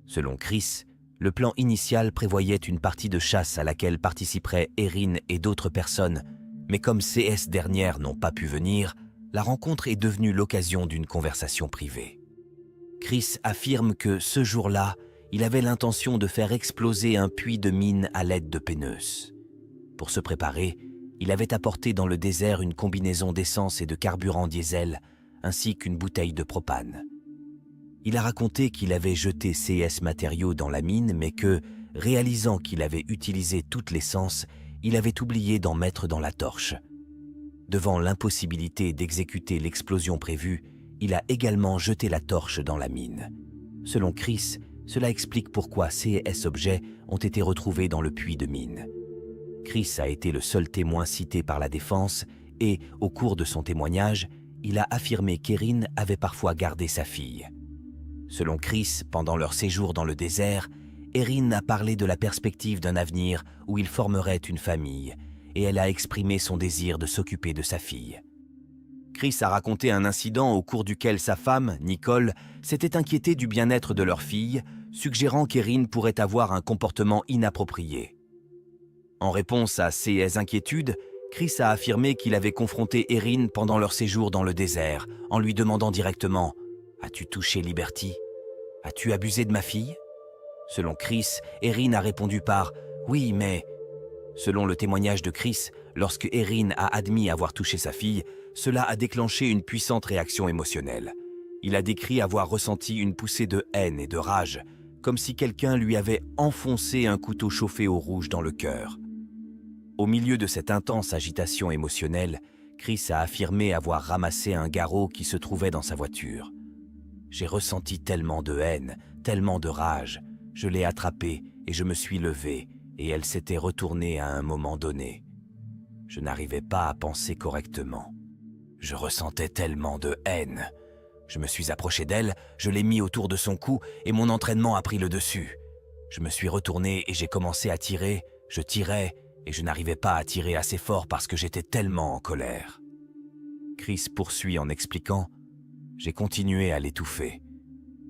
Selon Chris, le plan initial prévoyait une partie de chasse à laquelle participeraient Erin et d'autres personnes, mais comme ces dernières n'ont pas pu venir, la rencontre est devenue l'occasion d'une conversation privée. Chris affirme que ce jour-là, il avait l'intention de faire exploser un puits de mine à l'aide de peineuses. Pour se préparer, il avait apporté dans le désert une combinaison d'essence et de carburant diesel, ainsi qu'une bouteille de propane. Il a raconté qu'il avait jeté ces matériaux dans la mine, mais que, réalisant qu'il avait utilisé toute l'essence, il avait oublié d'en mettre dans la torche. Devant l'impossibilité d'exécuter l'explosion prévue, il a également jeté la torche dans la mine. Selon Chris, cela explique pourquoi ces objets ont été retrouvés dans le puits de mine. Chris a été le seul témoin cité par la défense et, au cours de son témoignage, il a affirmé qu'Erin avait parfois gardé sa fille. Selon Chris, pendant leur séjour dans le désert, Erin a parlé de la perspective d'un avenir où ils formeraient une famille, et elle a exprimé son désir de s'occuper de sa fille. Chris a raconté un incident au cours duquel sa femme, Nicole, s'était inquiétée du bien-être de leur fille, suggérant qu'Erin pourrait avoir un comportement inapproprié. En réponse à ces inquiétudes, Chris a affirmé qu'il avait confronté Erin pendant leur séjour dans le désert, en lui demandant directement « As-tu touché Liberty? As-tu abusé de ma fille ?» Selon Chris, Erin a répondu par « Oui, mais… » Selon le témoignage de Chris, lorsque Erin a admis avoir touché sa fille, cela a déclenché une puissante réaction émotionnelle. Il a décrit avoir ressenti une poussée de haine et de rage, comme si quelqu'un lui avait enfoncé un couteau chauffé au rouge dans le cœur. Au milieu de cette intense agitation émotionnelle, Chris a affirmé avoir ramassé un garrot qui se trouvait dans sa voiture. J'ai ressenti tellement de haine, tellement de rage. Je l'ai attrapée et je me suis levé, et elle s'était retournée à un moment donné. Je n'arrivais pas à penser correctement. Je ressentais tellement de haine. Je me suis approché d'elle, je l'ai mis autour de son cou et mon entraînement a pris le dessus. Je me suis retourné et j'ai commencé à tirer. Je tirais et je n'arrivais pas à tirer assez fort parce que j'étais tellement en colère. Chris poursuit en expliquant « J'ai continué à l'étouffer.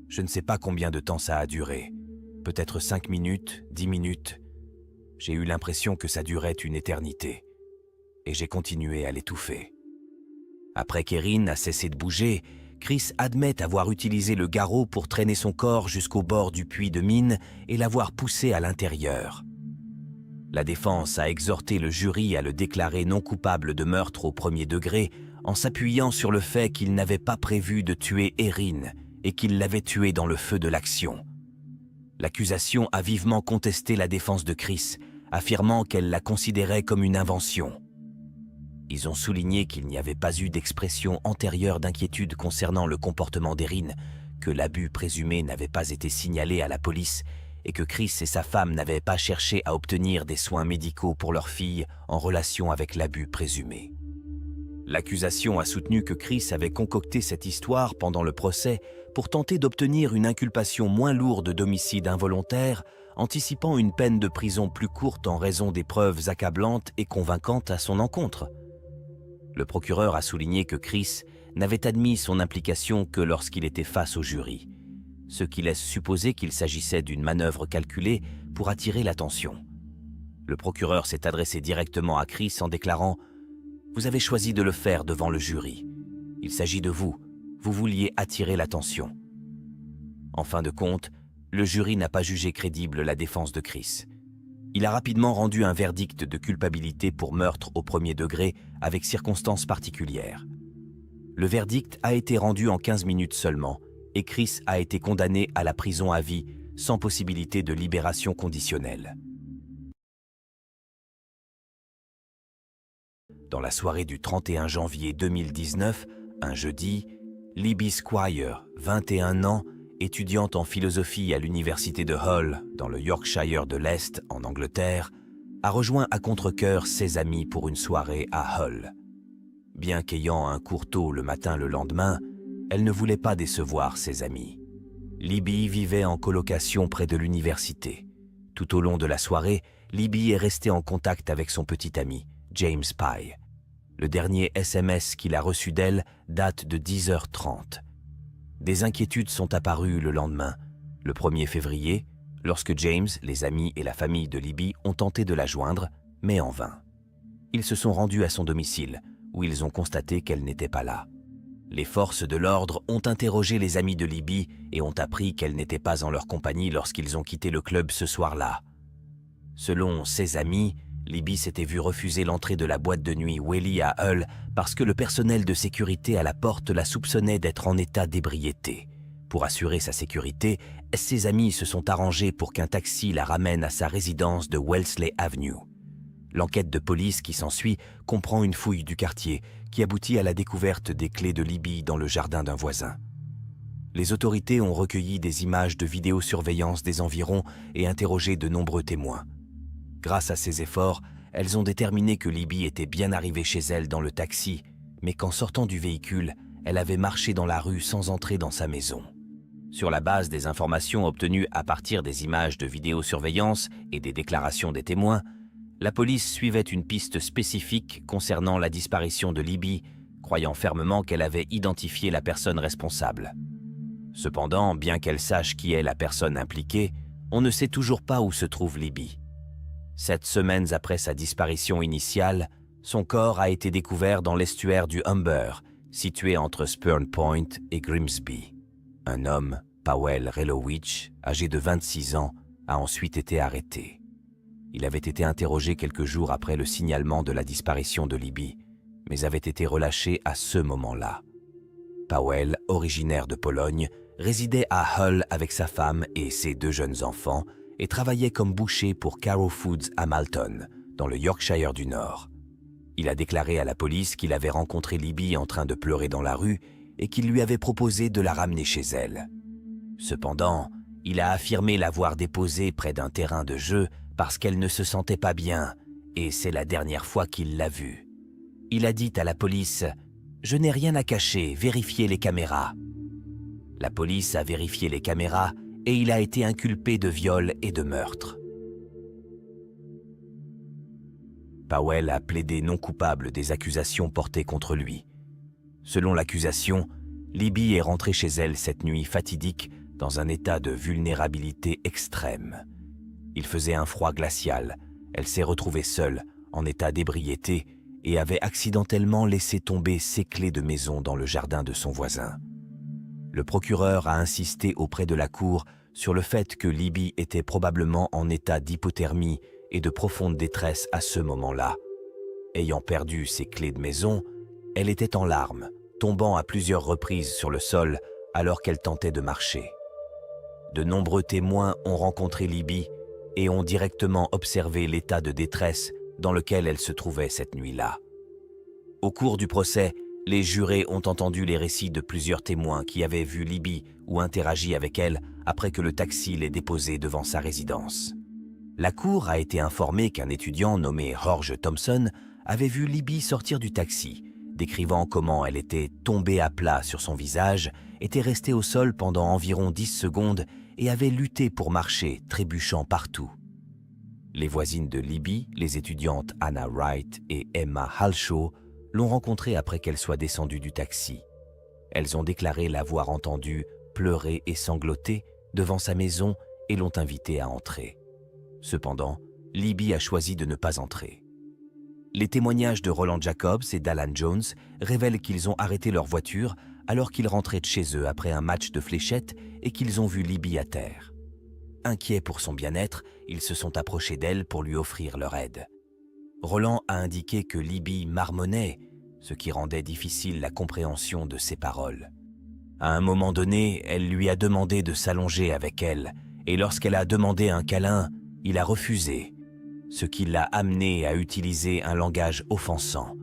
Je ne sais pas combien de temps ça a duré. Peut-être 5 minutes, 10 minutes. J'ai eu l'impression que ça durait une éternité. Et j'ai continué à l'étouffer. » Après qu'Erin a cessé de bouger, Chris admet avoir utilisé le garrot pour traîner son corps jusqu'au bord du puits de mine et l'avoir poussé à l'intérieur. La défense a exhorté le jury à le déclarer non coupable de meurtre au premier degré en s'appuyant sur le fait qu'il n'avait pas prévu de tuer Erin et qu'il l'avait tuée dans le feu de l'action. L'accusation a vivement contesté la défense de Chris, affirmant qu'elle la considérait comme une invention. Ils ont souligné qu'il n'y avait pas eu d'expression antérieure d'inquiétude concernant le comportement d'Erin, que l'abus présumé n'avait pas été signalé à la police et que Chris et sa femme n'avaient pas cherché à obtenir des soins médicaux pour leur fille en relation avec l'abus présumé. L'accusation a soutenu que Chris avait concocté cette histoire pendant le procès pour tenter d'obtenir une inculpation moins lourde d'homicide involontaire, anticipant une peine de prison plus courte en raison des preuves accablantes et convaincantes à son encontre. Le procureur a souligné que Chris n'avait admis son implication que lorsqu'il était face au jury, ce qui laisse supposer qu'il s'agissait d'une manœuvre calculée pour attirer l'attention. Le procureur s'est adressé directement à Chris en déclarant « Vous avez choisi de le faire devant le jury. Il s'agit de vous. Vous vouliez attirer l'attention. » En fin de compte, le jury n'a pas jugé crédible la défense de Chris. Il a rapidement rendu un verdict de culpabilité pour meurtre au premier degré avec circonstances particulières. Le verdict a été rendu en 15 minutes seulement et Chris a été condamné à la prison à vie sans possibilité de libération conditionnelle. Dans la soirée du 31 janvier 2019, un jeudi, Libby Squire, 21 ans, étudiante en philosophie à l'université de Hull, dans le Yorkshire de l'Est, en Angleterre, a rejoint à contre-cœur ses amis pour une soirée à Hull. Bien qu'ayant un cours tôt le matin le lendemain, elle ne voulait pas décevoir ses amis. Libby vivait en colocation près de l'université. Tout au long de la soirée, Libby est restée en contact avec son petit ami, James Pye. Le dernier SMS qu'il a reçu d'elle date de 10h30. Des inquiétudes sont apparues le lendemain, le 1er février, lorsque James, les amis et la famille de Libby ont tenté de la joindre, mais en vain. Ils se sont rendus à son domicile, où ils ont constaté qu'elle n'était pas là. Les forces de l'ordre ont interrogé les amis de Libby et ont appris qu'elle n'était pas en leur compagnie lorsqu'ils ont quitté le club ce soir-là. Selon ses amis, Libby s'était vue refuser l'entrée de la boîte de nuit Welly à Hull parce que le personnel de sécurité à la porte la soupçonnait d'être en état d'ébriété. Pour assurer sa sécurité, ses amis se sont arrangés pour qu'un taxi la ramène à sa résidence de Wellesley Avenue. L'enquête de police qui s'ensuit comprend une fouille du quartier qui aboutit à la découverte des clés de Libby dans le jardin d'un voisin. Les autorités ont recueilli des images de vidéosurveillance des environs et interrogé de nombreux témoins. Grâce à ces efforts, elles ont déterminé que Libby était bien arrivée chez elle dans le taxi, mais qu'en sortant du véhicule, elle avait marché dans la rue sans entrer dans sa maison. Sur la base des informations obtenues à partir des images de vidéosurveillance et des déclarations des témoins, la police suivait une piste spécifique concernant la disparition de Libby, croyant fermement qu'elle avait identifié la personne responsable. Cependant, bien qu'elle sache qui est la personne impliquée, on ne sait toujours pas où se trouve Libby. 7 semaines après sa disparition initiale, son corps a été découvert dans l'estuaire du Humber, situé entre Spurn Point et Grimsby. Un homme, Powell Relowich, âgé de 26 ans, a ensuite été arrêté. Il avait été interrogé quelques jours après le signalement de la disparition de Libby, mais avait été relâché à ce moment-là. Powell, originaire de Pologne, résidait à Hull avec sa femme et ses 2 jeunes enfants et travaillait comme boucher pour Carrow Foods à Malton, dans le Yorkshire du Nord. Il a déclaré à la police qu'il avait rencontré Libby en train de pleurer dans la rue et qu'il lui avait proposé de la ramener chez elle. Cependant, il a affirmé l'avoir déposée près d'un terrain de jeu parce qu'elle ne se sentait pas bien, et c'est la dernière fois qu'il l'a vue. Il a dit à la police « Je n'ai rien à cacher, vérifiez les caméras ». La police a vérifié les caméras et il a été inculpé de viol et de meurtre. Powell a plaidé non coupable des accusations portées contre lui. Selon l'accusation, Libby est rentrée chez elle cette nuit fatidique dans un état de vulnérabilité extrême. Il faisait un froid glacial, elle s'est retrouvée seule, en état d'ébriété, et avait accidentellement laissé tomber ses clés de maison dans le jardin de son voisin. Le procureur a insisté auprès de la cour sur le fait que Libby était probablement en état d'hypothermie et de profonde détresse à ce moment-là. Ayant perdu ses clés de maison, elle était en larmes, tombant à plusieurs reprises sur le sol alors qu'elle tentait de marcher. De nombreux témoins ont rencontré Libby et ont directement observé l'état de détresse dans lequel elle se trouvait cette nuit-là. Au cours du procès, les jurés ont entendu les récits de plusieurs témoins qui avaient vu Libby ou interagi avec elle après que le taxi l'ait déposée devant sa résidence. La cour a été informée qu'un étudiant nommé George Thompson avait vu Libby sortir du taxi, décrivant comment elle était tombée à plat sur son visage, était restée au sol pendant environ 10 secondes et avait lutté pour marcher, trébuchant partout. Les voisines de Libby, les étudiantes Anna Wright et Emma Halshaw, l'ont rencontrée après qu'elle soit descendue du taxi. Elles ont déclaré l'avoir entendue pleurer et sangloter devant sa maison et l'ont invitée à entrer. Cependant, Libby a choisi de ne pas entrer. Les témoignages de Roland Jacobs et d'Alan Jones révèlent qu'ils ont arrêté leur voiture alors qu'ils rentraient de chez eux après un match de fléchettes et qu'ils ont vu Libby à terre. Inquiets pour son bien-être, ils se sont approchés d'elle pour lui offrir leur aide. Roland a indiqué que Libby marmonnait, ce qui rendait difficile la compréhension de ses paroles. À un moment donné, elle lui a demandé de s'allonger avec elle, et lorsqu'elle a demandé un câlin, il a refusé, ce qui l'a amené à utiliser un langage offensant.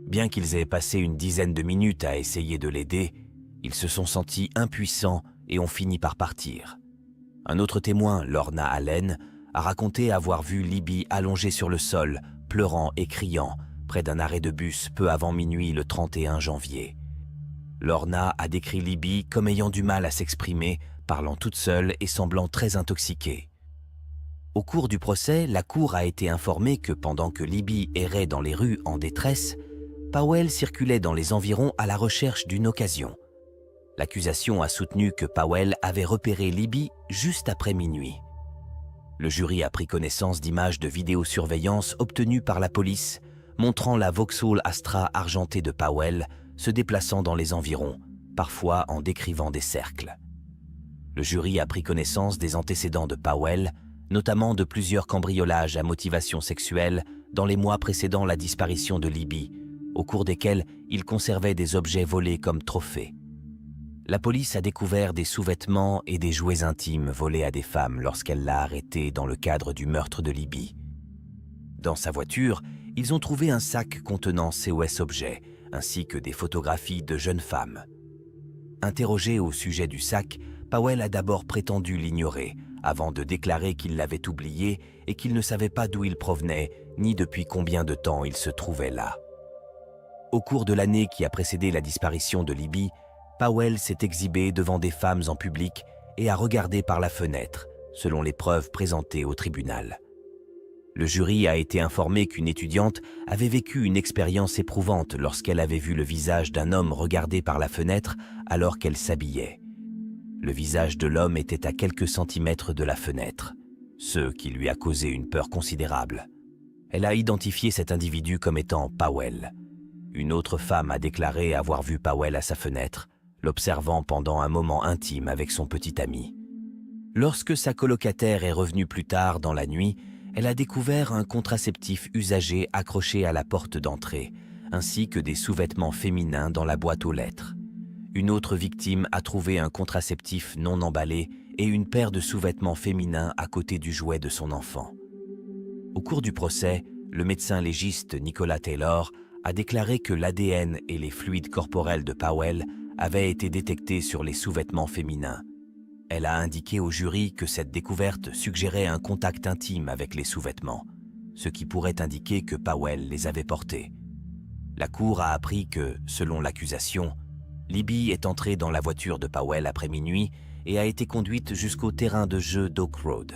Bien qu'ils aient passé une dizaine de minutes à essayer de l'aider, ils se sont sentis impuissants et ont fini par partir. Un autre témoin, Lorna Allen, a raconté avoir vu Libby allongée sur le sol, pleurant et criant, près d'un arrêt de bus peu avant minuit le 31 janvier. Lorna a décrit Libby comme ayant du mal à s'exprimer, parlant toute seule et semblant très intoxiquée. Au cours du procès, la cour a été informée que pendant que Libby errait dans les rues en détresse, Powell circulait dans les environs à la recherche d'une occasion. L'accusation a soutenu que Powell avait repéré Libby juste après minuit. Le jury a pris connaissance d'images de vidéosurveillance obtenues par la police, montrant la Vauxhall Astra argentée de Powell se déplaçant dans les environs, parfois en décrivant des cercles. Le jury a pris connaissance des antécédents de Powell, notamment de plusieurs cambriolages à motivation sexuelle dans les mois précédant la disparition de Libby, au cours desquels il conservait des objets volés comme trophées. La police a découvert des sous-vêtements et des jouets intimes volés à des femmes lorsqu'elle l'a arrêté dans le cadre du meurtre de Libby. Dans sa voiture, ils ont trouvé un sac contenant ces objets, ainsi que des photographies de jeunes femmes. Interrogé au sujet du sac, Powell a d'abord prétendu l'ignorer, avant de déclarer qu'il l'avait oublié et qu'il ne savait pas d'où il provenait, ni depuis combien de temps il se trouvait là. Au cours de l'année qui a précédé la disparition de Libby, Powell s'est exhibé devant des femmes en public et a regardé par la fenêtre, selon les preuves présentées au tribunal. Le jury a été informé qu'une étudiante avait vécu une expérience éprouvante lorsqu'elle avait vu le visage d'un homme regarder par la fenêtre alors qu'elle s'habillait. Le visage de l'homme était à quelques centimètres de la fenêtre, ce qui lui a causé une peur considérable. Elle a identifié cet individu comme étant Powell. Une autre femme a déclaré avoir vu Powell à sa fenêtre, l'observant pendant un moment intime avec son petit ami. Lorsque sa colocataire est revenue plus tard dans la nuit, elle a découvert un contraceptif usagé accroché à la porte d'entrée, ainsi que des sous-vêtements féminins dans la boîte aux lettres. Une autre victime a trouvé un contraceptif non emballé et une paire de sous-vêtements féminins à côté du jouet de son enfant. Au cours du procès, le médecin légiste Nicolas Taylor a déclaré que l'ADN et les fluides corporels de Powell avait été détectée sur les sous-vêtements féminins. Elle a indiqué au jury que cette découverte suggérait un contact intime avec les sous-vêtements, ce qui pourrait indiquer que Powell les avait portés. La cour a appris que, selon l'accusation, Libby est entrée dans la voiture de Powell après minuit et a été conduite jusqu'au terrain de jeu d'Oak Road.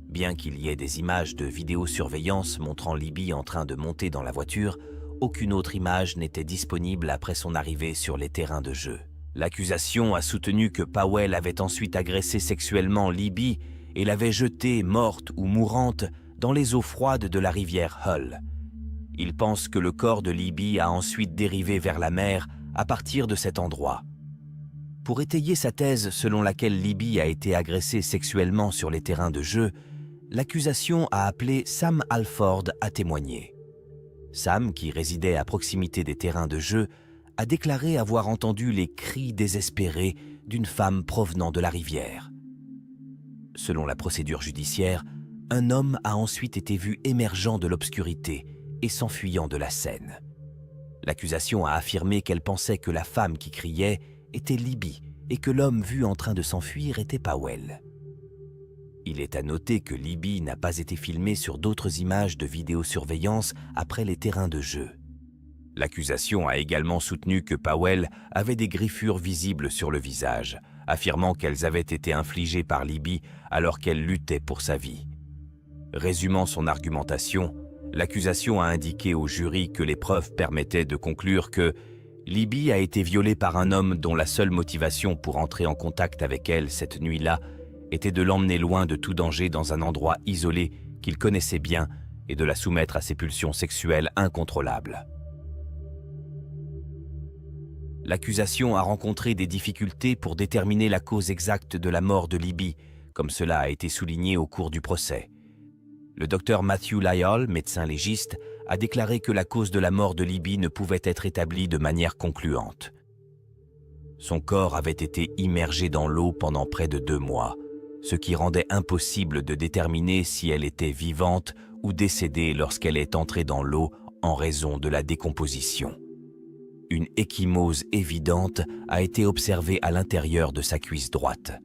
Bien qu'il y ait des images de vidéosurveillance montrant Libby en train de monter dans la voiture, aucune autre image n'était disponible après son arrivée sur les terrains de jeu. L'accusation a soutenu que Powell avait ensuite agressé sexuellement Libby et l'avait jetée, morte ou mourante, dans les eaux froides de la rivière Hull. Il pense que le corps de Libby a ensuite dérivé vers la mer à partir de cet endroit. Pour étayer sa thèse selon laquelle Libby a été agressée sexuellement sur les terrains de jeu, l'accusation a appelé Sam Alford à témoigner. Sam, qui résidait à proximité des terrains de jeu, a déclaré avoir entendu les cris désespérés d'une femme provenant de la rivière. Selon la procédure judiciaire, un homme a ensuite été vu émergeant de l'obscurité et s'enfuyant de la scène. L'accusation a affirmé qu'elle pensait que la femme qui criait était Libby et que l'homme vu en train de s'enfuir était Powell. Il est à noter que Libby n'a pas été filmée sur d'autres images de vidéosurveillance après les terrains de jeu. L'accusation a également soutenu que Powell avait des griffures visibles sur le visage, affirmant qu'elles avaient été infligées par Libby alors qu'elle luttait pour sa vie. Résumant son argumentation, l'accusation a indiqué au jury que les preuves permettaient de conclure que Libby a été violée par un homme dont la seule motivation pour entrer en contact avec elle cette nuit-là était de l'emmener loin de tout danger dans un endroit isolé qu'il connaissait bien et de la soumettre à ses pulsions sexuelles incontrôlables. L'accusation a rencontré des difficultés pour déterminer la cause exacte de la mort de Libby, comme cela a été souligné au cours du procès. Le docteur Matthew Lyall, médecin légiste, a déclaré que la cause de la mort de Libby ne pouvait être établie de manière concluante. Son corps avait été immergé dans l'eau pendant près de 2 mois, ce qui rendait impossible de déterminer si elle était vivante ou décédée lorsqu'elle est entrée dans l'eau en raison de la décomposition. Une ecchymose évidente a été observée à l'intérieur de sa cuisse droite.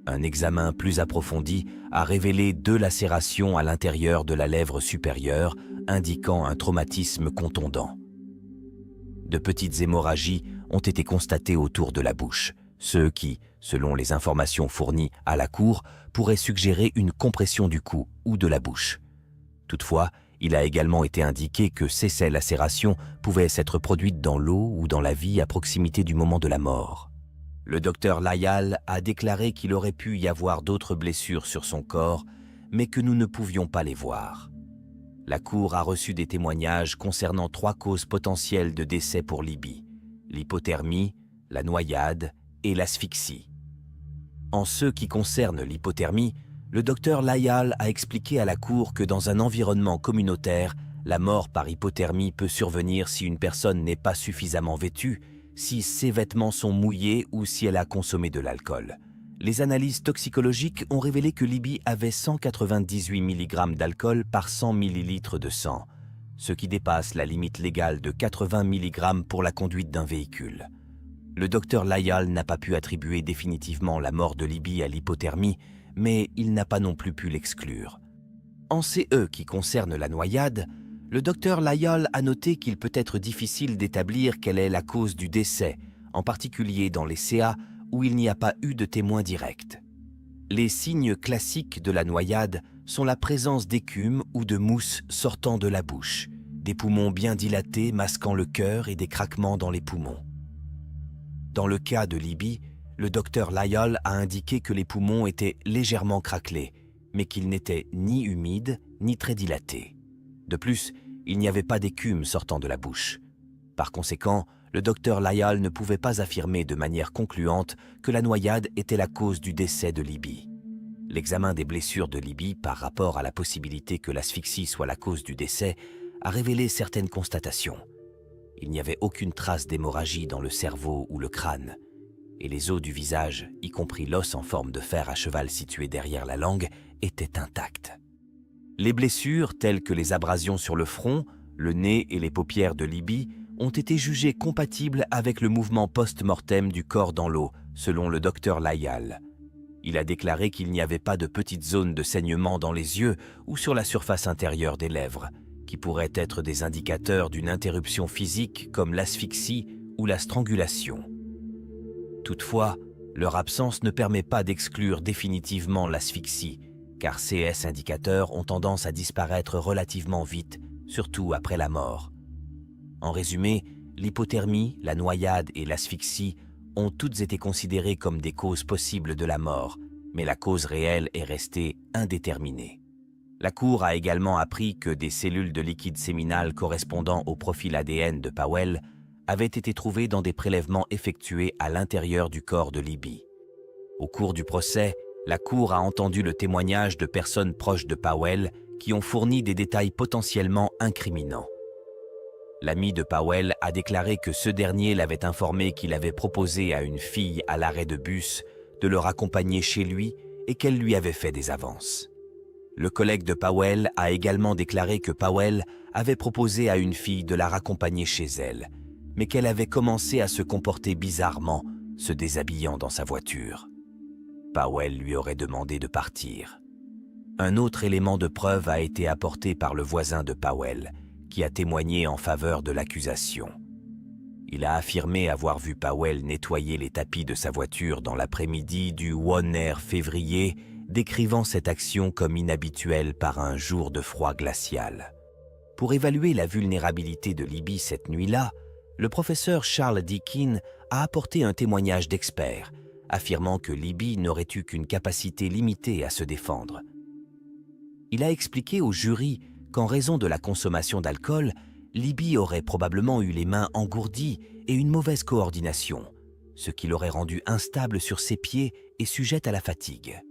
Un examen plus approfondi a révélé 2 lacérations à l'intérieur de la lèvre supérieure, indiquant un traumatisme contondant. De petites hémorragies ont été constatées autour de la bouche, ce qui, selon les informations fournies à la cour, pourrait suggérer une compression du cou ou de la bouche. Toutefois, il a également été indiqué que ces lacérations pouvaient s'être produites dans l'eau ou dans la vie à proximité du moment de la mort. Le docteur Lyall a déclaré qu'il aurait pu y avoir d'autres blessures sur son corps, mais que nous ne pouvions pas les voir. La cour a reçu des témoignages concernant 3 causes potentielles de décès pour Libby: l'hypothermie, la noyade et l'asphyxie. En ce qui concerne l'hypothermie, le docteur Lyall a expliqué à la cour que dans un environnement communautaire, la mort par hypothermie peut survenir si une personne n'est pas suffisamment vêtue, si ses vêtements sont mouillés ou si elle a consommé de l'alcool. Les analyses toxicologiques ont révélé que Libby avait 198 mg d'alcool par 100 ml de sang, ce qui dépasse la limite légale de 80 mg pour la conduite d'un véhicule. Le docteur Lyall n'a pas pu attribuer définitivement la mort de Libby à l'hypothermie, mais il n'a pas non plus pu l'exclure. En CE qui concerne la noyade, le docteur Lyall a noté qu'il peut être difficile d'établir quelle est la cause du décès, en particulier dans les CA où il n'y a pas eu de témoin direct. Les signes classiques de la noyade sont la présence d'écume ou de mousse sortant de la bouche, des poumons bien dilatés masquant le cœur et des craquements dans les poumons. Dans le cas de Libby, le docteur Lyall a indiqué que les poumons étaient légèrement craquelés, mais qu'ils n'étaient ni humides ni très dilatés. De plus, il n'y avait pas d'écume sortant de la bouche. Par conséquent, le docteur Lyall ne pouvait pas affirmer de manière concluante que la noyade était la cause du décès de Libby. L'examen des blessures de Libby par rapport à la possibilité que l'asphyxie soit la cause du décès a révélé certaines constatations. Il n'y avait aucune trace d'hémorragie dans le cerveau ou le crâne, et les os du visage, y compris l'os en forme de fer à cheval situé derrière la langue, étaient intacts. Les blessures, telles que les abrasions sur le front, le nez et les paupières de Libby, ont été jugés compatibles avec le mouvement post-mortem du corps dans l'eau, selon le docteur Lyall. Il a déclaré qu'il n'y avait pas de petites zones de saignement dans les yeux ou sur la surface intérieure des lèvres, qui pourraient être des indicateurs d'une interruption physique comme l'asphyxie ou la strangulation. Toutefois, leur absence ne permet pas d'exclure définitivement l'asphyxie, car ces indicateurs ont tendance à disparaître relativement vite, surtout après la mort. En résumé, l'hypothermie, la noyade et l'asphyxie ont toutes été considérées comme des causes possibles de la mort, mais la cause réelle est restée indéterminée. La Cour a également appris que des cellules de liquide séminal correspondant au profil ADN de Powell avaient été trouvées dans des prélèvements effectués à l'intérieur du corps de Libby. Au cours du procès, la Cour a entendu le témoignage de personnes proches de Powell qui ont fourni des détails potentiellement incriminants. L'ami de Powell a déclaré que ce dernier l'avait informé qu'il avait proposé à une fille à l'arrêt de bus de le raccompagner chez lui et qu'elle lui avait fait des avances. Le collègue de Powell a également déclaré que Powell avait proposé à une fille de la raccompagner chez elle, mais qu'elle avait commencé à se comporter bizarrement, se déshabillant dans sa voiture. Powell lui aurait demandé de partir. Un autre élément de preuve a été apporté par le voisin de Powell, qui a témoigné en faveur de l'accusation. Il a affirmé avoir vu Powell nettoyer les tapis de sa voiture dans l'après-midi du 1er février, décrivant cette action comme inhabituelle par un jour de froid glacial. Pour évaluer la vulnérabilité de Libby cette nuit-là, le professeur Charles Deakin a apporté un témoignage d'expert, affirmant que Libby n'aurait eu qu'une capacité limitée à se défendre. Il a expliqué au jury qu'en raison de la consommation d'alcool, Libby aurait probablement eu les mains engourdies et une mauvaise coordination, ce qui l'aurait rendue instable sur ses pieds et sujette à la fatigue.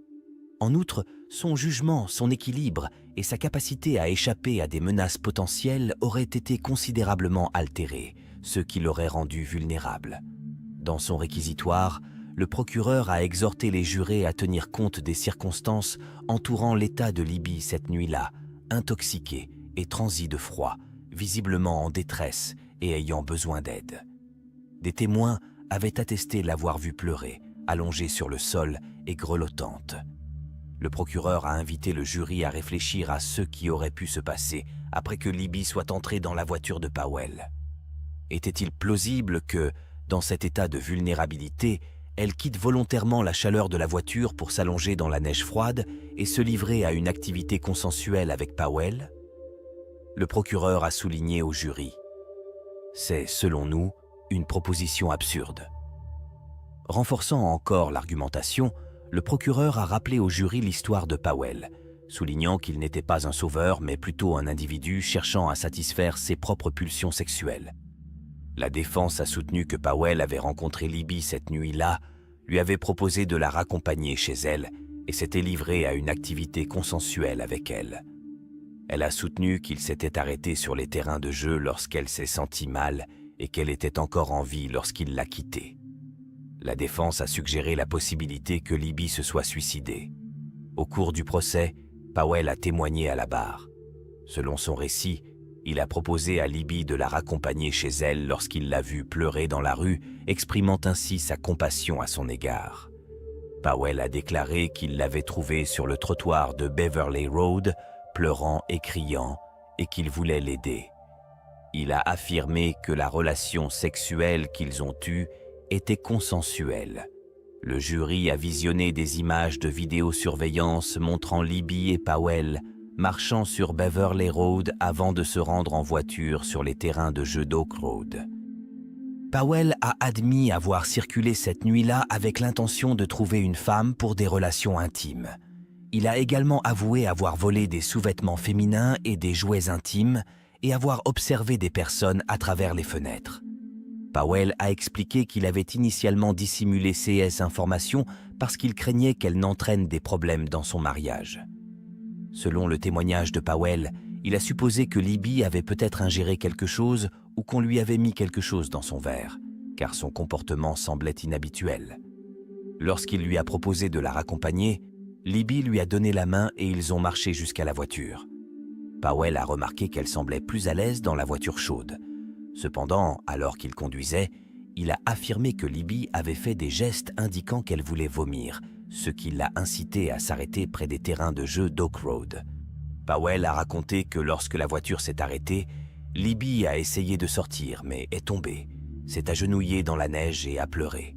En outre, son jugement, son équilibre et sa capacité à échapper à des menaces potentielles auraient été considérablement altérés, ce qui l'aurait rendu vulnérable. Dans son réquisitoire, le procureur a exhorté les jurés à tenir compte des circonstances entourant l'état de Libby cette nuit-là, intoxiqué et transi de froid, visiblement en détresse et ayant besoin d'aide. Des témoins avaient attesté l'avoir vue pleurer, allongée sur le sol et grelottante. Le procureur a invité le jury à réfléchir à ce qui aurait pu se passer après que Libby soit entrée dans la voiture de Powell. Était-il plausible que, dans cet état de vulnérabilité, elle quitte volontairement la chaleur de la voiture pour s'allonger dans la neige froide et se livrer à une activité consensuelle avec Powell? Le procureur a souligné au jury. C'est, selon nous, une proposition absurde. Renforçant encore l'argumentation, le procureur a rappelé au jury l'histoire de Powell, soulignant qu'il n'était pas un sauveur mais plutôt un individu cherchant à satisfaire ses propres pulsions sexuelles. La défense a soutenu que Powell avait rencontré Libby cette nuit-là, lui avait proposé de la raccompagner chez elle et s'était livré à une activité consensuelle avec elle. Elle a soutenu qu'il s'était arrêté sur les terrains de jeu lorsqu'elle s'est sentie mal et qu'elle était encore en vie lorsqu'il l'a quittée. La défense a suggéré la possibilité que Libby se soit suicidée. Au cours du procès, Powell a témoigné à la barre. Selon son récit, il a proposé à Libby de la raccompagner chez elle lorsqu'il l'a vue pleurer dans la rue, exprimant ainsi sa compassion à son égard. Powell a déclaré qu'il l'avait trouvée sur le trottoir de Beverly Road, pleurant et criant, et qu'il voulait l'aider. Il a affirmé que la relation sexuelle qu'ils ont eue était consensuelle. Le jury a visionné des images de vidéosurveillance montrant Libby et Powell marchant sur Beverly Road avant de se rendre en voiture sur les terrains de jeu d'Oak Road. Powell a admis avoir circulé cette nuit-là avec l'intention de trouver une femme pour des relations intimes. Il a également avoué avoir volé des sous-vêtements féminins et des jouets intimes et avoir observé des personnes à travers les fenêtres. Powell a expliqué qu'il avait initialement dissimulé ces informations parce qu'il craignait qu'elles n'entraînent des problèmes dans son mariage. Selon le témoignage de Powell, il a supposé que Libby avait peut-être ingéré quelque chose ou qu'on lui avait mis quelque chose dans son verre, car son comportement semblait inhabituel. Lorsqu'il lui a proposé de la raccompagner, Libby lui a donné la main et ils ont marché jusqu'à la voiture. Powell a remarqué qu'elle semblait plus à l'aise dans la voiture chaude. Cependant, alors qu'il conduisait, il a affirmé que Libby avait fait des gestes indiquant qu'elle voulait vomir, ce qui l'a incité à s'arrêter près des terrains de jeu d'Oak Road. Powell a raconté que lorsque la voiture s'est arrêtée, Libby a essayé de sortir mais est tombée, s'est agenouillée dans la neige et a pleuré.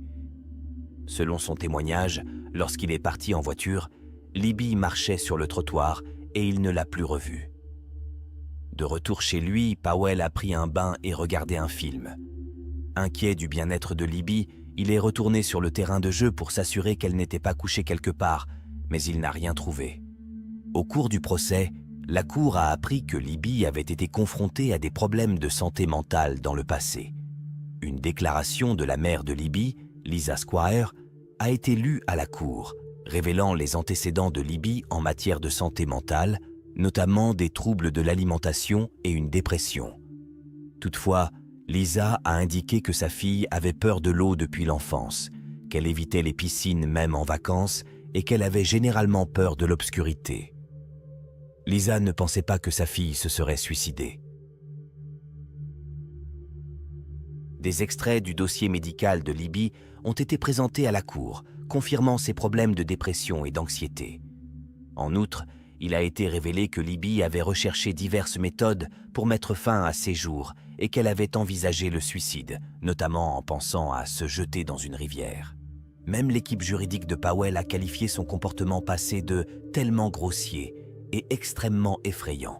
Selon son témoignage, lorsqu'il est parti en voiture, Libby marchait sur le trottoir et il ne l'a plus revue. De retour chez lui, Powell a pris un bain et regardé un film. Inquiet du bien-être de Libby, il est retourné sur le terrain de jeu pour s'assurer qu'elle n'était pas couchée quelque part, mais il n'a rien trouvé. Au cours du procès, la cour a appris que Libby avait été confrontée à des problèmes de santé mentale dans le passé. Une déclaration de la mère de Libby, Lisa Squire, a été lue à la cour, révélant les antécédents de Libby en matière de santé mentale, notamment des troubles de l'alimentation et une dépression. Toutefois, Lisa a indiqué que sa fille avait peur de l'eau depuis l'enfance, qu'elle évitait les piscines même en vacances et qu'elle avait généralement peur de l'obscurité. Lisa ne pensait pas que sa fille se serait suicidée. Des extraits du dossier médical de Libby ont été présentés à la cour, confirmant ses problèmes de dépression et d'anxiété. En outre, il a été révélé que Libby avait recherché diverses méthodes pour mettre fin à ses jours et qu'elle avait envisagé le suicide, notamment en pensant à se jeter dans une rivière. Même l'équipe juridique de Powell a qualifié son comportement passé de tellement grossier et extrêmement effrayant.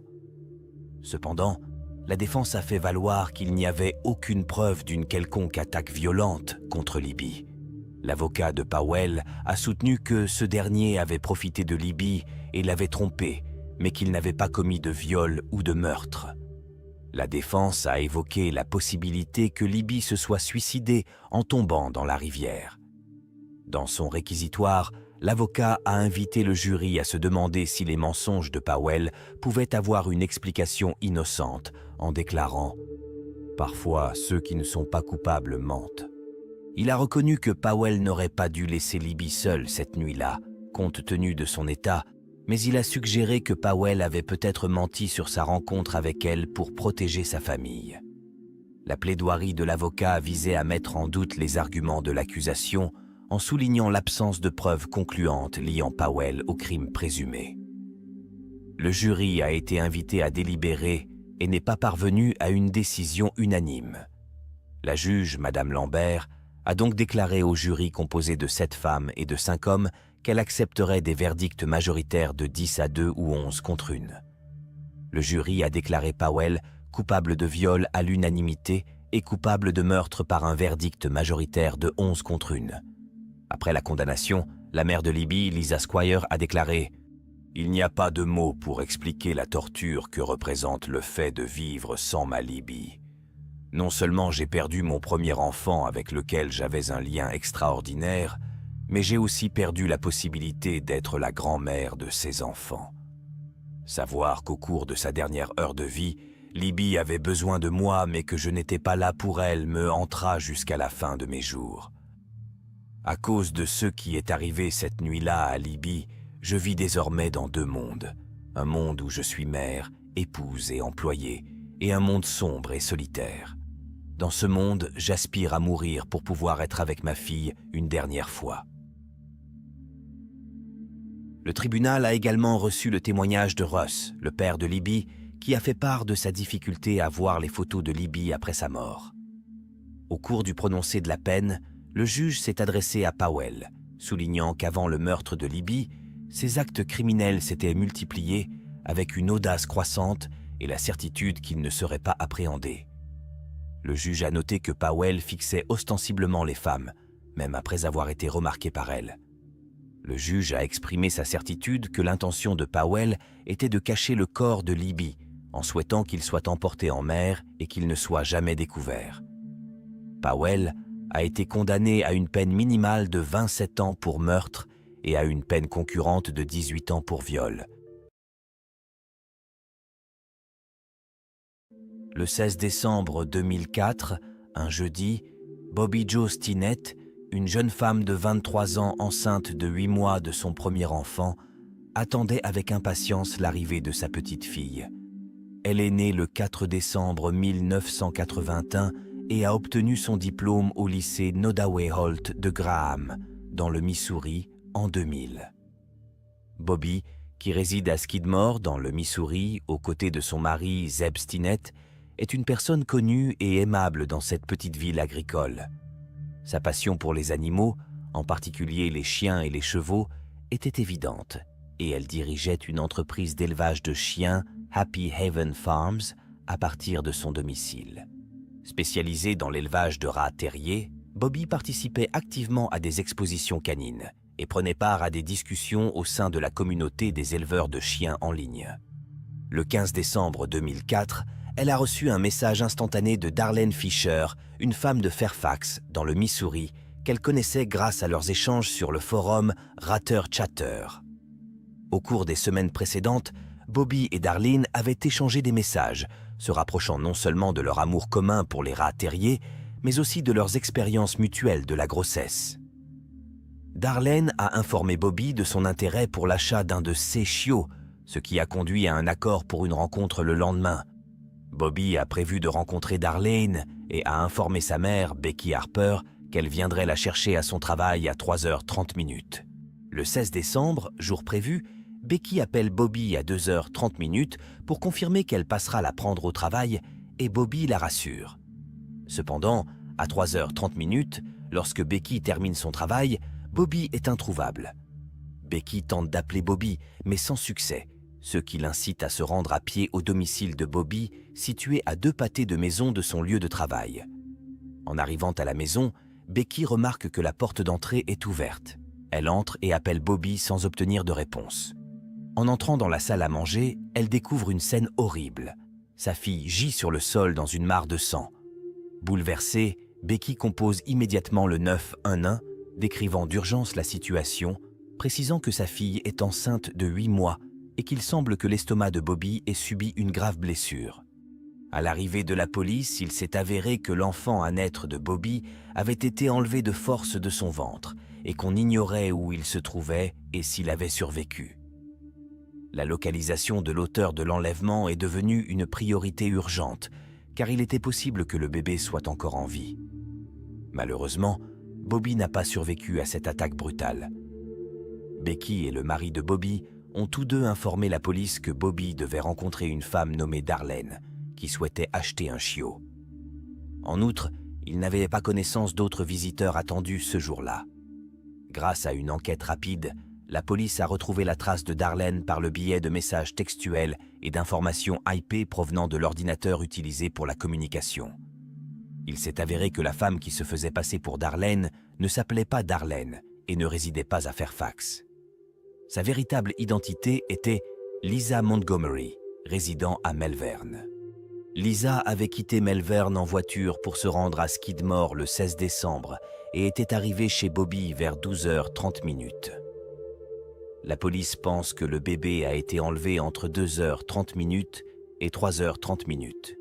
Cependant, la défense a fait valoir qu'il n'y avait aucune preuve d'une quelconque attaque violente contre Libby. L'avocat de Powell a soutenu que ce dernier avait profité de Libby et l'avait trompé, mais qu'il n'avait pas commis de viol ou de meurtre. La défense a évoqué la possibilité que Libby se soit suicidée en tombant dans la rivière. Dans son réquisitoire, l'avocat a invité le jury à se demander si les mensonges de Powell pouvaient avoir une explication innocente en déclarant « Parfois, ceux qui ne sont pas coupables mentent ». Il a reconnu que Powell n'aurait pas dû laisser Libby seule cette nuit-là, compte tenu de son état, mais il a suggéré que Powell avait peut-être menti sur sa rencontre avec elle pour protéger sa famille. La plaidoirie de l'avocat visait à mettre en doute les arguments de l'accusation en soulignant l'absence de preuves concluantes liant Powell au crime présumé. Le jury a été invité à délibérer et n'est pas parvenu à une décision unanime. La juge, Madame Lambert, a donc déclaré au jury composé de 7 femmes et de 5 hommes qu'elle accepterait des verdicts majoritaires de 10 à 2 ou 11 contre 1. Le jury a déclaré Powell coupable de viol à l'unanimité et coupable de meurtre par un verdict majoritaire de 11 contre 1. Après la condamnation, la mère de Libby, Lisa Squire, a déclaré « Il n'y a pas de mots pour expliquer la torture que représente le fait de vivre sans ma Libby. Non seulement j'ai perdu mon premier enfant avec lequel j'avais un lien extraordinaire, mais j'ai aussi perdu la possibilité d'être la grand-mère de ses enfants. Savoir qu'au cours de sa dernière heure de vie, Libby avait besoin de moi mais que je n'étais pas là pour elle me hantera jusqu'à la fin de mes jours. À cause de ce qui est arrivé cette nuit-là à Libby, je vis désormais dans 2 mondes. Un monde où je suis mère, épouse et employée, et un monde sombre et solitaire. Dans ce monde, j'aspire à mourir pour pouvoir être avec ma fille une dernière fois. » Le tribunal a également reçu le témoignage de Russ, le père de Libby, qui a fait part de sa difficulté à voir les photos de Libby après sa mort. Au cours du prononcé de la peine, le juge s'est adressé à Powell, soulignant qu'avant le meurtre de Libby, ses actes criminels s'étaient multipliés avec une audace croissante et la certitude qu'ils ne seraient pas appréhendés. Le juge a noté que Powell fixait ostensiblement les femmes, même après avoir été remarqué par elles. Le juge a exprimé sa certitude que l'intention de Powell était de cacher le corps de Libby, en souhaitant qu'il soit emporté en mer et qu'il ne soit jamais découvert. Powell a été condamné à une peine minimale de 27 ans pour meurtre et à une peine concurrente de 18 ans pour viol. Le 16 décembre 2004, un jeudi, Bobby Jo Stinnett, une jeune femme de 23 ans enceinte de 8 mois de son premier enfant, attendait avec impatience l'arrivée de sa petite fille. Elle est née le 4 décembre 1981 et a obtenu son diplôme au lycée Nodaway Holt de Graham, dans le Missouri, en 2000. Bobby, qui réside à Skidmore, dans le Missouri, aux côtés de son mari Zeb Stinnett, est une personne connue et aimable dans cette petite ville agricole. Sa passion pour les animaux, en particulier les chiens et les chevaux, était évidente, et elle dirigeait une entreprise d'élevage de chiens, Happy Haven Farms, à partir de son domicile. Spécialisée dans l'élevage de rats terriers, Bobby participait activement à des expositions canines et prenait part à des discussions au sein de la communauté des éleveurs de chiens en ligne. Le 15 décembre 2004, elle a reçu un message instantané de Darlene Fisher, une femme de Fairfax, dans le Missouri, qu'elle connaissait grâce à leurs échanges sur le forum Ratter Chatter. Au cours des semaines précédentes, Bobby et Darlene avaient échangé des messages, se rapprochant non seulement de leur amour commun pour les rats terriers, mais aussi de leurs expériences mutuelles de la grossesse. Darlene a informé Bobby de son intérêt pour l'achat d'un de ses chiots, ce qui a conduit à un accord pour une rencontre le lendemain. Bobby a prévu de rencontrer Darlene et a informé sa mère, Becky Harper, qu'elle viendrait la chercher à son travail à 3h30. Le 16 décembre, jour prévu, Becky appelle Bobby à 2h30 pour confirmer qu'elle passera la prendre au travail et Bobby la rassure. Cependant, à 3h30, lorsque Becky termine son travail, Bobby est introuvable. Becky tente d'appeler Bobby, mais sans succès, ce qui l'incite à se rendre à pied au domicile de Bobby, situé à 2 pâtés de maison de son lieu de travail. En arrivant à la maison, Becky remarque que la porte d'entrée est ouverte. Elle entre et appelle Bobby sans obtenir de réponse. En entrant dans la salle à manger, elle découvre une scène horrible. Sa fille gît sur le sol dans une mare de sang. Bouleversée, Becky compose immédiatement le 911, décrivant d'urgence la situation, précisant que sa fille est enceinte de 8 mois et qu'il semble que l'estomac de Bobby ait subi une grave blessure. À l'arrivée de la police, il s'est avéré que l'enfant à naître de Bobby avait été enlevé de force de son ventre et qu'on ignorait où il se trouvait et s'il avait survécu. La localisation de l'auteur de l'enlèvement est devenue une priorité urgente, car il était possible que le bébé soit encore en vie. Malheureusement, Bobby n'a pas survécu à cette attaque brutale. Becky et le mari de Bobby ont tous deux informé la police que Bobby devait rencontrer une femme nommée Darlene, qui souhaitait acheter un chiot. En outre, ils n'avaient pas connaissance d'autres visiteurs attendus ce jour-là. Grâce à une enquête rapide, la police a retrouvé la trace de Darlene par le biais de messages textuels et d'informations IP provenant de l'ordinateur utilisé pour la communication. Il s'est avéré que la femme qui se faisait passer pour Darlene ne s'appelait pas Darlene et ne résidait pas à Fairfax. Sa véritable identité était Lisa Montgomery, résidant à Melverne. Lisa avait quitté Melverne en voiture pour se rendre à Skidmore le 16 décembre et était arrivée chez Bobby vers 12h30. La police pense que le bébé a été enlevé entre 2h30 et 3h30.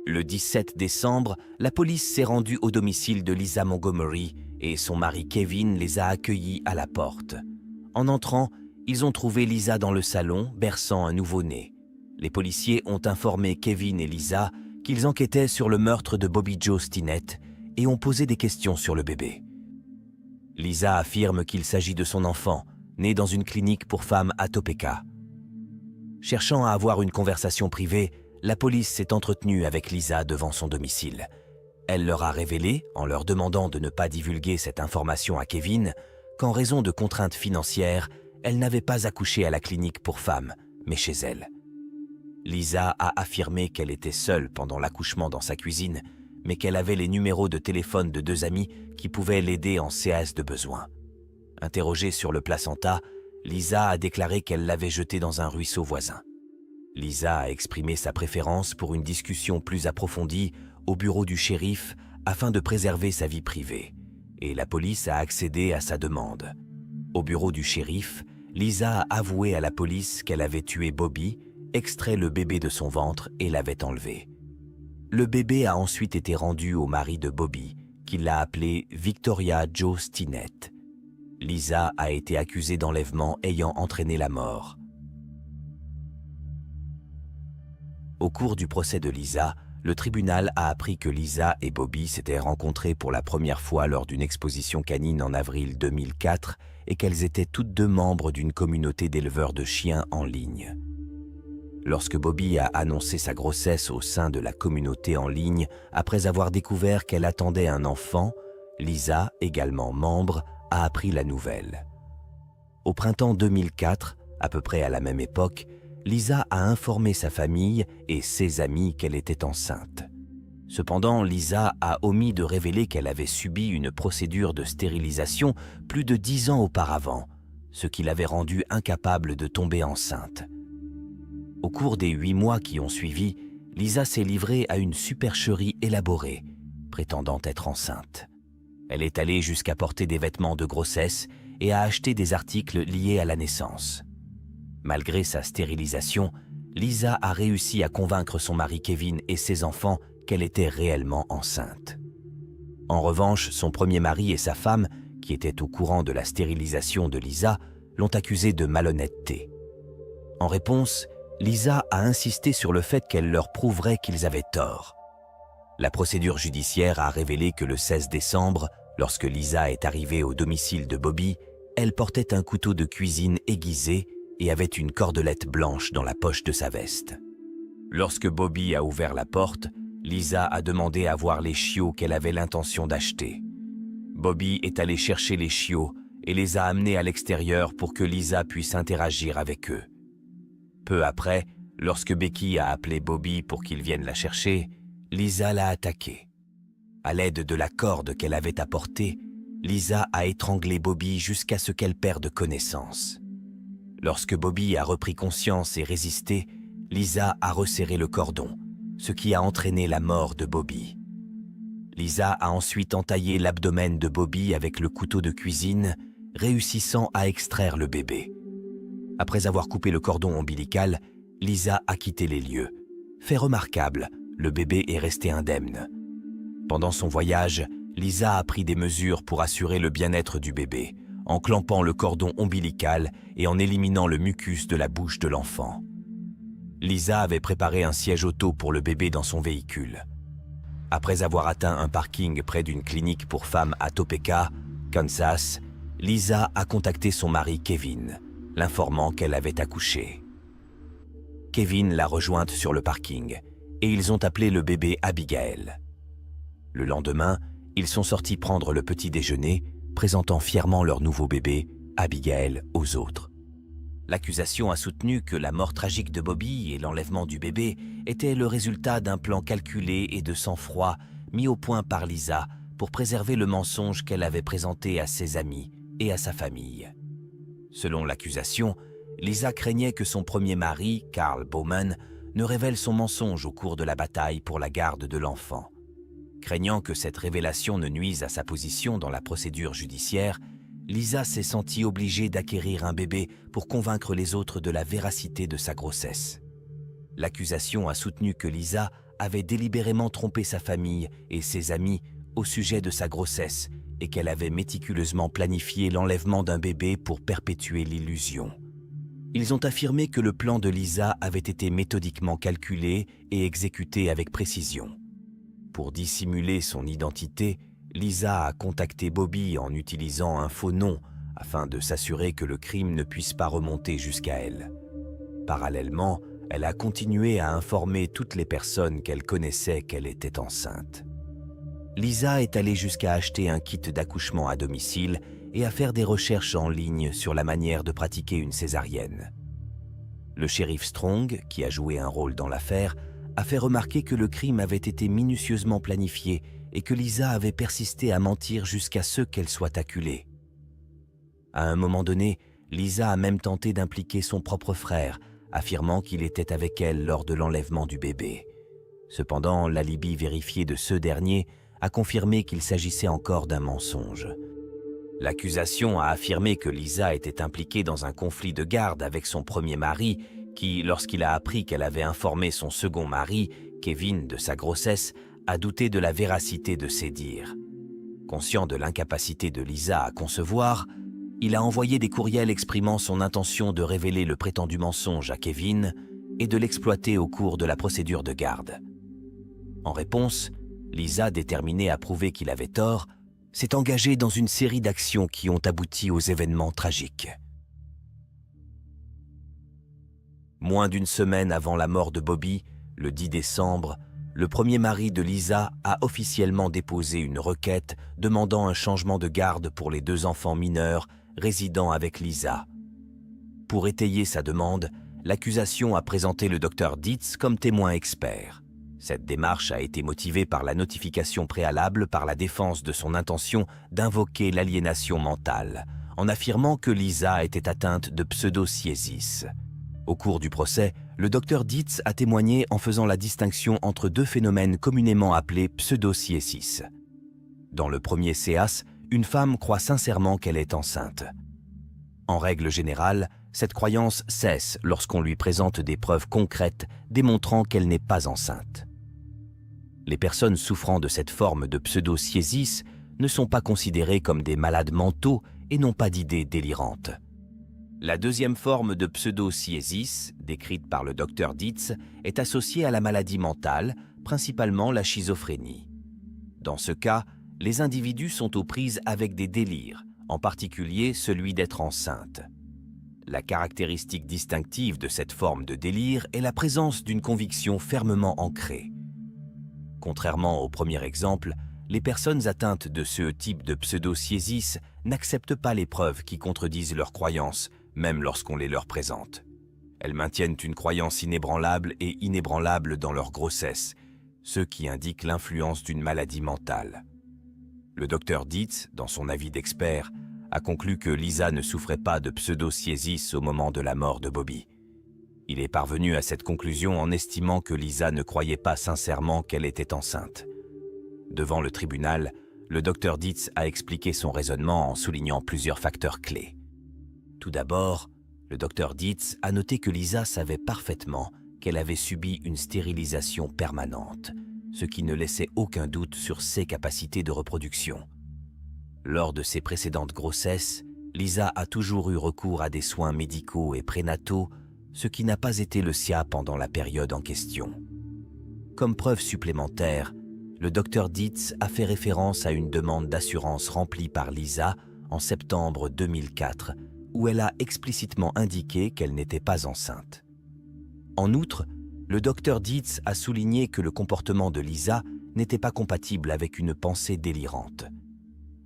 Le 17 décembre, la police s'est rendue au domicile de Lisa Montgomery et son mari Kevin les a accueillis à la porte. En entrant, ils ont trouvé Lisa dans le salon, berçant un nouveau-né. Les policiers ont informé Kevin et Lisa qu'ils enquêtaient sur le meurtre de Bobby Joe Stinnett et ont posé des questions sur le bébé. Lisa affirme qu'il s'agit de son enfant, né dans une clinique pour femmes à Topeka. Cherchant à avoir une conversation privée, la police s'est entretenue avec Lisa devant son domicile. Elle leur a révélé, en leur demandant de ne pas divulguer cette information à Kevin, qu'en raison de contraintes financières, elle n'avait pas accouché à la clinique pour femmes, mais chez elle. Lisa a affirmé qu'elle était seule pendant l'accouchement dans sa cuisine, mais qu'elle avait les numéros de téléphone de 2 amis qui pouvaient l'aider en cas de besoin. Interrogée sur le placenta, Lisa a déclaré qu'elle l'avait jeté dans un ruisseau voisin. Lisa a exprimé sa préférence pour une discussion plus approfondie au bureau du shérif afin de préserver sa vie privée, et la police a accédé à sa demande. Au bureau du shérif, Lisa a avoué à la police qu'elle avait tué Bobby, extrait le bébé de son ventre et l'avait enlevé. Le bébé a ensuite été rendu au mari de Bobby, qui l'a appelé Victoria Joe Stinnett. Lisa a été accusée d'enlèvement ayant entraîné la mort. Au cours du procès de Lisa, le tribunal a appris que Lisa et Bobby s'étaient rencontrés pour la première fois lors d'une exposition canine en avril 2004 et qu'elles étaient toutes deux membres d'une communauté d'éleveurs de chiens en ligne. Lorsque Bobby a annoncé sa grossesse au sein de la communauté en ligne, après avoir découvert qu'elle attendait un enfant, Lisa, également membre, a appris la nouvelle. Au printemps 2004, à peu près à la même époque, Lisa a informé sa famille et ses amis qu'elle était enceinte. Cependant, Lisa a omis de révéler qu'elle avait subi une procédure de stérilisation plus de 10 ans auparavant, ce qui l'avait rendue incapable de tomber enceinte. Au cours des 8 mois qui ont suivi, Lisa s'est livrée à une supercherie élaborée, prétendant être enceinte. Elle est allée jusqu'à porter des vêtements de grossesse et a acheté des articles liés à la naissance. Malgré sa stérilisation, Lisa a réussi à convaincre son mari Kevin et ses enfants qu'elle était réellement enceinte. En revanche, son premier mari et sa femme, qui étaient au courant de la stérilisation de Lisa, l'ont accusée de malhonnêteté. En réponse, Lisa a insisté sur le fait qu'elle leur prouverait qu'ils avaient tort. La procédure judiciaire a révélé que le 16 décembre, lorsque Lisa est arrivée au domicile de Bobby, elle portait un couteau de cuisine aiguisé et avait une cordelette blanche dans la poche de sa veste. Lorsque Bobby a ouvert la porte, Lisa a demandé à voir les chiots qu'elle avait l'intention d'acheter. Bobby est allé chercher les chiots et les a amenés à l'extérieur pour que Lisa puisse interagir avec eux. Peu après, lorsque Becky a appelé Bobby pour qu'il vienne la chercher, Lisa l'a attaqué. À l'aide de la corde qu'elle avait apportée, Lisa a étranglé Bobby jusqu'à ce qu'elle perde connaissance. Lorsque Bobby a repris conscience et résisté, Lisa a resserré le cordon, ce qui a entraîné la mort de Bobby. Lisa a ensuite entaillé l'abdomen de Bobby avec le couteau de cuisine, réussissant à extraire le bébé. Après avoir coupé le cordon ombilical, Lisa a quitté les lieux. Fait remarquable, le bébé est resté indemne. Pendant son voyage, Lisa a pris des mesures pour assurer le bien-être du bébé, en clampant le cordon ombilical et en éliminant le mucus de la bouche de l'enfant. Lisa avait préparé un siège auto pour le bébé dans son véhicule. Après avoir atteint un parking près d'une clinique pour femmes à Topeka, Kansas, Lisa a contacté son mari Kevin, l'informant qu'elle avait accouché. Kevin l'a rejointe sur le parking et ils ont appelé le bébé Abigail. Le lendemain, ils sont sortis prendre le petit déjeuner, présentant fièrement leur nouveau bébé, Abigail, aux autres. L'accusation a soutenu que la mort tragique de Bobby et l'enlèvement du bébé étaient le résultat d'un plan calculé et de sang-froid mis au point par Lisa pour préserver le mensonge qu'elle avait présenté à ses amis et à sa famille. Selon l'accusation, Lisa craignait que son premier mari, Carl Bowman, ne révèle son mensonge au cours de la bataille pour la garde de l'enfant. Craignant que cette révélation ne nuise à sa position dans la procédure judiciaire, Lisa s'est sentie obligée d'acquérir un bébé pour convaincre les autres de la véracité de sa grossesse. L'accusation a soutenu que Lisa avait délibérément trompé sa famille et ses amis au sujet de sa grossesse et qu'elle avait méticuleusement planifié l'enlèvement d'un bébé pour perpétuer l'illusion. Ils ont affirmé que le plan de Lisa avait été méthodiquement calculé et exécuté avec précision. Pour dissimuler son identité, Lisa a contacté Bobby en utilisant un faux nom afin de s'assurer que le crime ne puisse pas remonter jusqu'à elle. Parallèlement, elle a continué à informer toutes les personnes qu'elle connaissait qu'elle était enceinte. Lisa est allée jusqu'à acheter un kit d'accouchement à domicile et à faire des recherches en ligne sur la manière de pratiquer une césarienne. Le shérif Strong, qui a joué un rôle dans l'affaire, a fait remarquer que le crime avait été minutieusement planifié et que Lisa avait persisté à mentir jusqu'à ce qu'elle soit acculée. À un moment donné, Lisa a même tenté d'impliquer son propre frère, affirmant qu'il était avec elle lors de l'enlèvement du bébé. Cependant, l'alibi vérifié de ce dernier a confirmé qu'il s'agissait encore d'un mensonge. L'accusation a affirmé que Lisa était impliquée dans un conflit de garde avec son premier mari qui, lorsqu'il a appris qu'elle avait informé son second mari, Kevin, de sa grossesse, a douté de la véracité de ses dires. Conscient de l'incapacité de Lisa à concevoir, il a envoyé des courriels exprimant son intention de révéler le prétendu mensonge à Kevin, et de l'exploiter au cours de la procédure de garde. En réponse, Lisa, déterminée à prouver qu'il avait tort, s'est engagée dans une série d'actions qui ont abouti aux événements tragiques. Moins d'une semaine avant la mort de Bobby, le 10 décembre, le premier mari de Lisa a officiellement déposé une requête demandant un changement de garde pour les 2 enfants mineurs résidant avec Lisa. Pour étayer sa demande, l'accusation a présenté le docteur Dietz comme témoin expert. Cette démarche a été motivée par la notification préalable par la défense de son intention d'invoquer l'aliénation mentale, en affirmant que Lisa était atteinte de pseudoschiésis. Au cours du procès, le docteur Dietz a témoigné en faisant la distinction entre 2 phénomènes communément appelés pseudoschiésis. Dans le premier séas, une femme croit sincèrement qu'elle est enceinte. En règle générale, cette croyance cesse lorsqu'on lui présente des preuves concrètes démontrant qu'elle n'est pas enceinte. Les personnes souffrant de cette forme de pseudoschiésis ne sont pas considérées comme des malades mentaux et n'ont pas d'idées délirantes. La deuxième forme de pseudoschiésis, décrite par le docteur Dietz, est associée à la maladie mentale, principalement la schizophrénie. Dans ce cas, les individus sont aux prises avec des délires, en particulier celui d'être enceinte. La caractéristique distinctive de cette forme de délire est la présence d'une conviction fermement ancrée. Contrairement au premier exemple, les personnes atteintes de ce type de pseudoschiésis n'acceptent pas les preuves qui contredisent leurs croyances, même lorsqu'on les leur présente. Elles maintiennent une croyance inébranlable et inébranlable dans leur grossesse, ce qui indique l'influence d'une maladie mentale. Le docteur Dietz, dans son avis d'expert, a conclu que Lisa ne souffrait pas de pseudoschiésis au moment de la mort de Bobby. Il est parvenu à cette conclusion en estimant que Lisa ne croyait pas sincèrement qu'elle était enceinte. Devant le tribunal, le docteur Dietz a expliqué son raisonnement en soulignant plusieurs facteurs clés. Tout d'abord, le docteur Dietz a noté que Lisa savait parfaitement qu'elle avait subi une stérilisation permanente, ce qui ne laissait aucun doute sur ses capacités de reproduction. Lors de ses précédentes grossesses, Lisa a toujours eu recours à des soins médicaux et prénataux, ce qui n'a pas été le sien pendant la période en question. Comme preuve supplémentaire, le docteur Dietz a fait référence à une demande d'assurance remplie par Lisa en septembre 2004, où elle a explicitement indiqué qu'elle n'était pas enceinte. En outre, le docteur Dietz a souligné que le comportement de Lisa n'était pas compatible avec une pensée délirante.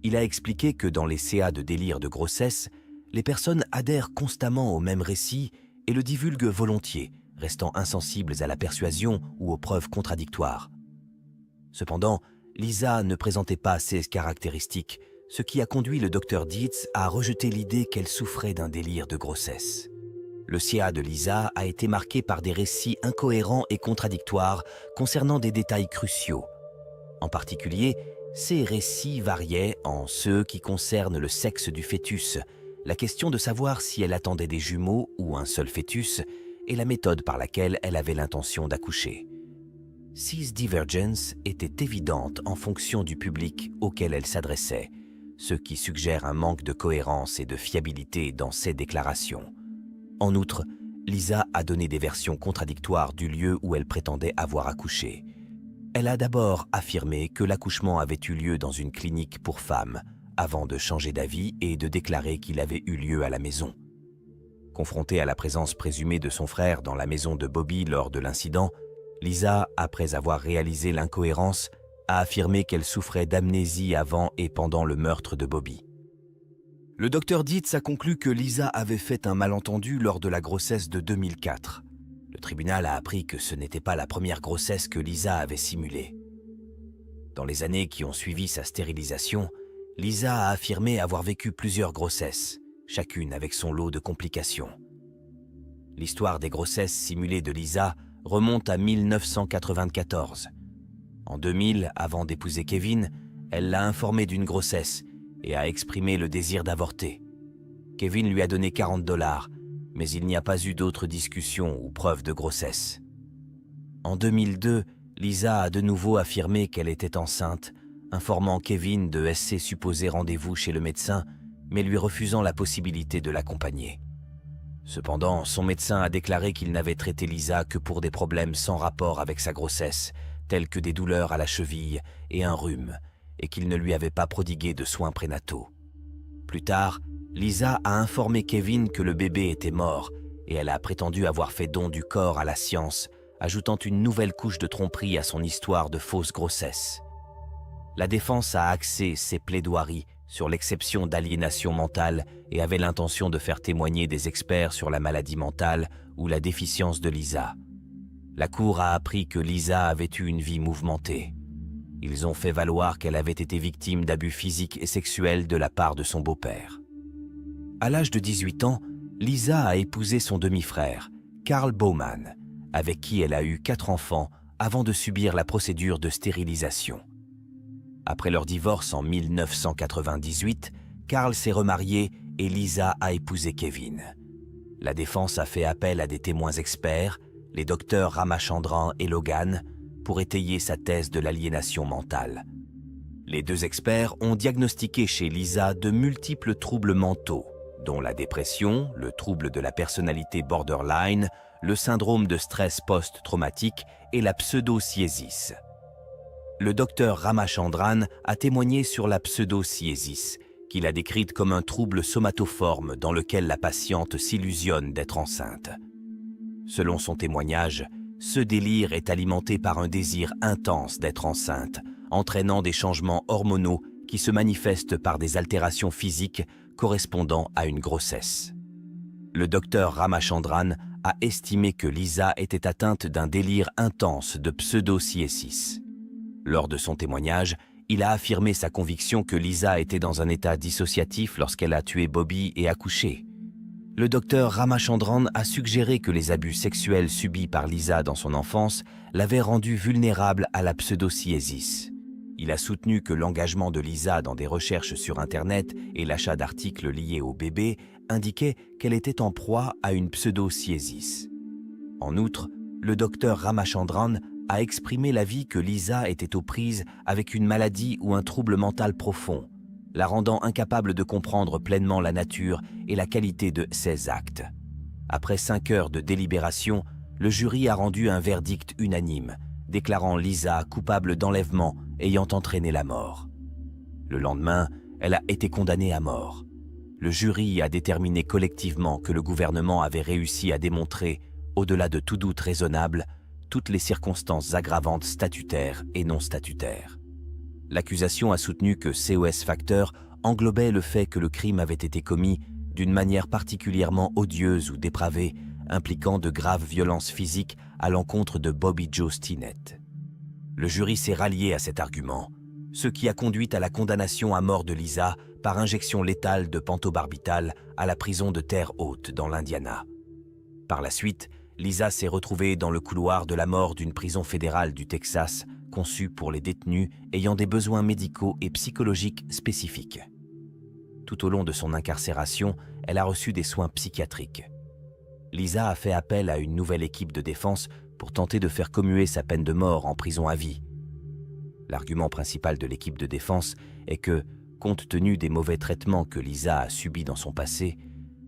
Il a expliqué que dans les CA de délire de grossesse, les personnes adhèrent constamment au même récit et le divulguent volontiers, restant insensibles à la persuasion ou aux preuves contradictoires. Cependant, Lisa ne présentait pas ces caractéristiques, ce qui a conduit le docteur Dietz à rejeter l'idée qu'elle souffrait d'un délire de grossesse. Le CA de Lisa a été marqué par des récits incohérents et contradictoires concernant des détails cruciaux. En particulier, ces récits variaient en ceux qui concernent le sexe du fœtus, la question de savoir si elle attendait des jumeaux ou un seul fœtus, et la méthode par laquelle elle avait l'intention d'accoucher. Ces divergences étaient évidentes en fonction du public auquel elle s'adressait, ce qui suggère un manque de cohérence et de fiabilité dans ses déclarations. En outre, Lisa a donné des versions contradictoires du lieu où elle prétendait avoir accouché. Elle a d'abord affirmé que l'accouchement avait eu lieu dans une clinique pour femmes, avant de changer d'avis et de déclarer qu'il avait eu lieu à la maison. Confrontée à la présence présumée de son frère dans la maison de Bobby lors de l'incident, Lisa, après avoir réalisé l'incohérence, a affirmé qu'elle souffrait d'amnésie avant et pendant le meurtre de Bobby. Le docteur Dietz a conclu que Lisa avait fait un malentendu lors de la grossesse de 2004. Le tribunal a appris que ce n'était pas la première grossesse que Lisa avait simulée. Dans les années qui ont suivi sa stérilisation, Lisa a affirmé avoir vécu plusieurs grossesses, chacune avec son lot de complications. L'histoire des grossesses simulées de Lisa remonte à 1994. En 2000, avant d'épouser Kevin, elle l'a informé d'une grossesse et a exprimé le désir d'avorter. Kevin lui a donné $40, mais il n'y a pas eu d'autres discussions ou preuves de grossesse. En 2002, Lisa a de nouveau affirmé qu'elle était enceinte, informant Kevin de ses supposés rendez-vous chez le médecin, mais lui refusant la possibilité de l'accompagner. Cependant, son médecin a déclaré qu'il n'avait traité Lisa que pour des problèmes sans rapport avec sa grossesse, tels que des douleurs à la cheville et un rhume, et qu'il ne lui avait pas prodigué de soins prénataux. Plus tard, Lisa a informé Kevin que le bébé était mort et elle a prétendu avoir fait don du corps à la science, ajoutant une nouvelle couche de tromperie à son histoire de fausse grossesse. La défense a axé ses plaidoiries sur l'exception d'aliénation mentale et avait l'intention de faire témoigner des experts sur la maladie mentale ou la déficience de Lisa. La cour a appris que Lisa avait eu une vie mouvementée. Ils ont fait valoir qu'elle avait été victime d'abus physiques et sexuels de la part de son beau-père. À l'âge de 18 ans, Lisa a épousé son demi-frère, Carl Baumann, avec qui elle a eu 4 enfants avant de subir la procédure de stérilisation. Après leur divorce en 1998, Carl s'est remarié et Lisa a épousé Kevin. La défense a fait appel à des témoins experts, les docteurs Ramachandran et Logan, pour étayer sa thèse de l'aliénation mentale. Les 2 experts ont diagnostiqué chez Lisa de multiples troubles mentaux, dont la dépression, le trouble de la personnalité borderline, le syndrome de stress post-traumatique et la pseudosciésis. Le docteur Ramachandran a témoigné sur la pseudosciésis, qu'il a décrite comme un trouble somatoforme dans lequel la patiente s'illusionne d'être enceinte. Selon son témoignage, ce délire est alimenté par un désir intense d'être enceinte, entraînant des changements hormonaux qui se manifestent par des altérations physiques correspondant à une grossesse. Le docteur Ramachandran a estimé que Lisa était atteinte d'un délire intense de pseudosciésis. Lors de son témoignage, il a affirmé sa conviction que Lisa était dans un état dissociatif lorsqu'elle a tué Bobby et accouché. Le docteur Ramachandran a suggéré que les abus sexuels subis par Lisa dans son enfance l'avaient rendue vulnérable à la pseudosciésis. Il a soutenu que l'engagement de Lisa dans des recherches sur Internet et l'achat d'articles liés au bébé indiquaient qu'elle était en proie à une pseudosciésis. En outre, le docteur Ramachandran a exprimé l'avis que Lisa était aux prises avec une maladie ou un trouble mental profond, la rendant incapable de comprendre pleinement la nature et la qualité de ses actes. Après 5 heures de délibération, le jury a rendu un verdict unanime, déclarant Lisa coupable d'enlèvement ayant entraîné la mort. Le lendemain, elle a été condamnée à mort. Le jury a déterminé collectivement que le gouvernement avait réussi à démontrer, au-delà de tout doute raisonnable, toutes les circonstances aggravantes statutaires et non statutaires. L'accusation a soutenu que COS Factor englobait le fait que le crime avait été commis d'une manière particulièrement odieuse ou dépravée, impliquant de graves violences physiques à l'encontre de Bobby Joe Stinnett. Le jury s'est rallié à cet argument, ce qui a conduit à la condamnation à mort de Lisa par injection létale de pentobarbital à la prison de Terre Haute dans l'Indiana. Par la suite, Lisa s'est retrouvée dans le couloir de la mort d'une prison fédérale du Texas conçue pour les détenus ayant des besoins médicaux et psychologiques spécifiques. Tout au long de son incarcération, elle a reçu des soins psychiatriques. Lisa a fait appel à une nouvelle équipe de défense pour tenter de faire commuer sa peine de mort en prison à vie. L'argument principal de l'équipe de défense est que, compte tenu des mauvais traitements que Lisa a subis dans son passé,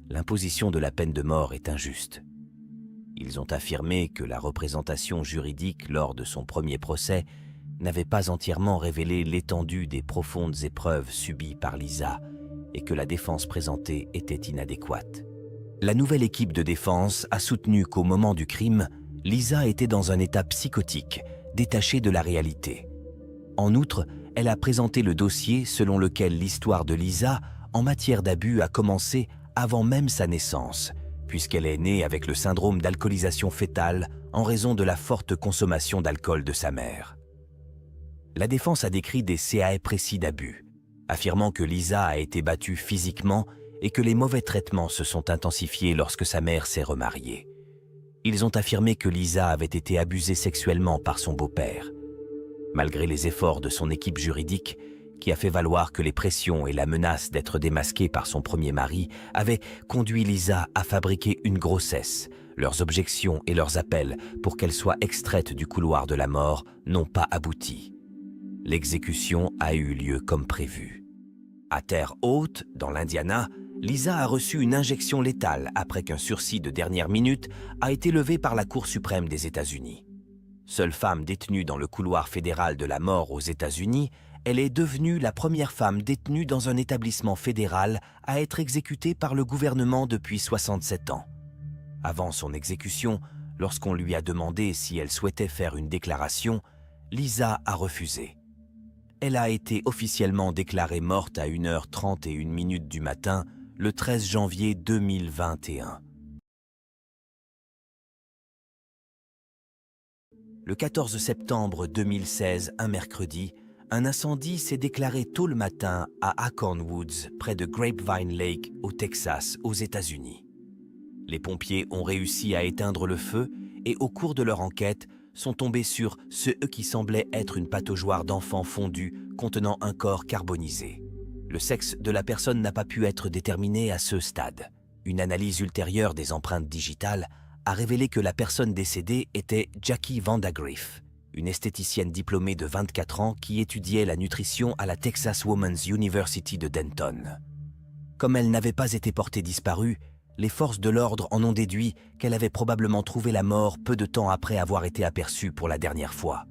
l'imposition de la peine de mort est injuste. Ils ont affirmé que la représentation juridique lors de son premier procès n'avait pas entièrement révélé l'étendue des profondes épreuves subies par Lisa et que la défense présentée était inadéquate. La nouvelle équipe de défense a soutenu qu'au moment du crime, Lisa était dans un état psychotique, détaché de la réalité. En outre, elle a présenté le dossier selon lequel l'histoire de Lisa en matière d'abus a commencé avant même sa naissance, puisqu'elle est née avec le syndrome d'alcoolisation fœtale en raison de la forte consommation d'alcool de sa mère. La défense a décrit des CAE précis d'abus, affirmant que Lisa a été battue physiquement et que les mauvais traitements se sont intensifiés lorsque sa mère s'est remariée. Ils ont affirmé que Lisa avait été abusée sexuellement par son beau-père. Malgré les efforts de son équipe juridique, qui a fait valoir que les pressions et la menace d'être démasquée par son premier mari avaient conduit Lisa à fabriquer une grossesse, leurs objections et leurs appels pour qu'elle soit extraite du couloir de la mort n'ont pas abouti. L'exécution a eu lieu comme prévu. À Terre Haute, dans l'Indiana, Lisa a reçu une injection létale après qu'un sursis de dernière minute a été levé par la Cour suprême des États-Unis. Seule femme détenue dans le couloir fédéral de la mort aux États-Unis, elle est devenue la première femme détenue dans un établissement fédéral à être exécutée par le gouvernement depuis 67 ans. Avant son exécution, lorsqu'on lui a demandé si elle souhaitait faire une déclaration, Lisa a refusé. Elle a été officiellement déclarée morte à 1h31 du matin, le 13 janvier 2021. Le 14 septembre 2016, un mercredi, un incendie s'est déclaré tôt le matin à Acorn Woods, près de Grapevine Lake, au Texas, aux États-Unis. Les pompiers ont réussi à éteindre le feu et, au cours de leur enquête, sont tombés sur ce qui semblait être une pataugeoire d'enfant fondu contenant un corps carbonisé. Le sexe de la personne n'a pas pu être déterminé à ce stade. Une analyse ultérieure des empreintes digitales a révélé que la personne décédée était Jackie Vandagriff, une esthéticienne diplômée de 24 ans qui étudiait la nutrition à la Texas Women's University de Denton. Comme elle n'avait pas été portée disparue, les forces de l'ordre en ont déduit qu'elle avait probablement trouvé la mort peu de temps après avoir été aperçue pour la dernière fois.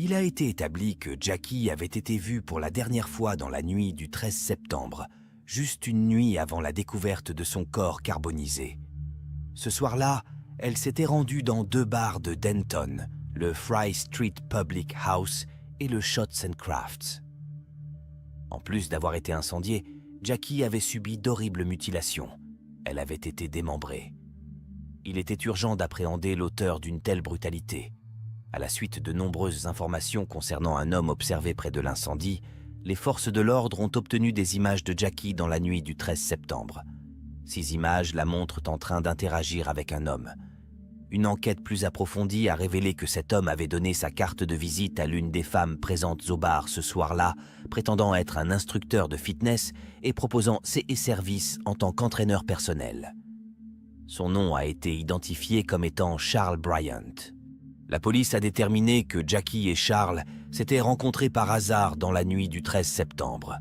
Il a été établi que Jackie avait été vue pour la dernière fois dans la nuit du 13 septembre, juste une nuit avant la découverte de son corps carbonisé. Ce soir-là, elle s'était rendue dans 2 bars de Denton, le Fry Street Public House et le Shots and Crafts. En plus d'avoir été incendiée, Jackie avait subi d'horribles mutilations. Elle avait été démembrée. Il était urgent d'appréhender l'auteur d'une telle brutalité. À la suite de nombreuses informations concernant un homme observé près de l'incendie, les forces de l'ordre ont obtenu des images de Jackie dans la nuit du 13 septembre. Ces images la montrent en train d'interagir avec un homme. Une enquête plus approfondie a révélé que cet homme avait donné sa carte de visite à l'une des femmes présentes au bar ce soir-là, prétendant être un instructeur de fitness et proposant ses services en tant qu'entraîneur personnel. Son nom a été identifié comme étant Charles Bryant. La police a déterminé que Jackie et Charles s'étaient rencontrés par hasard dans la nuit du 13 septembre.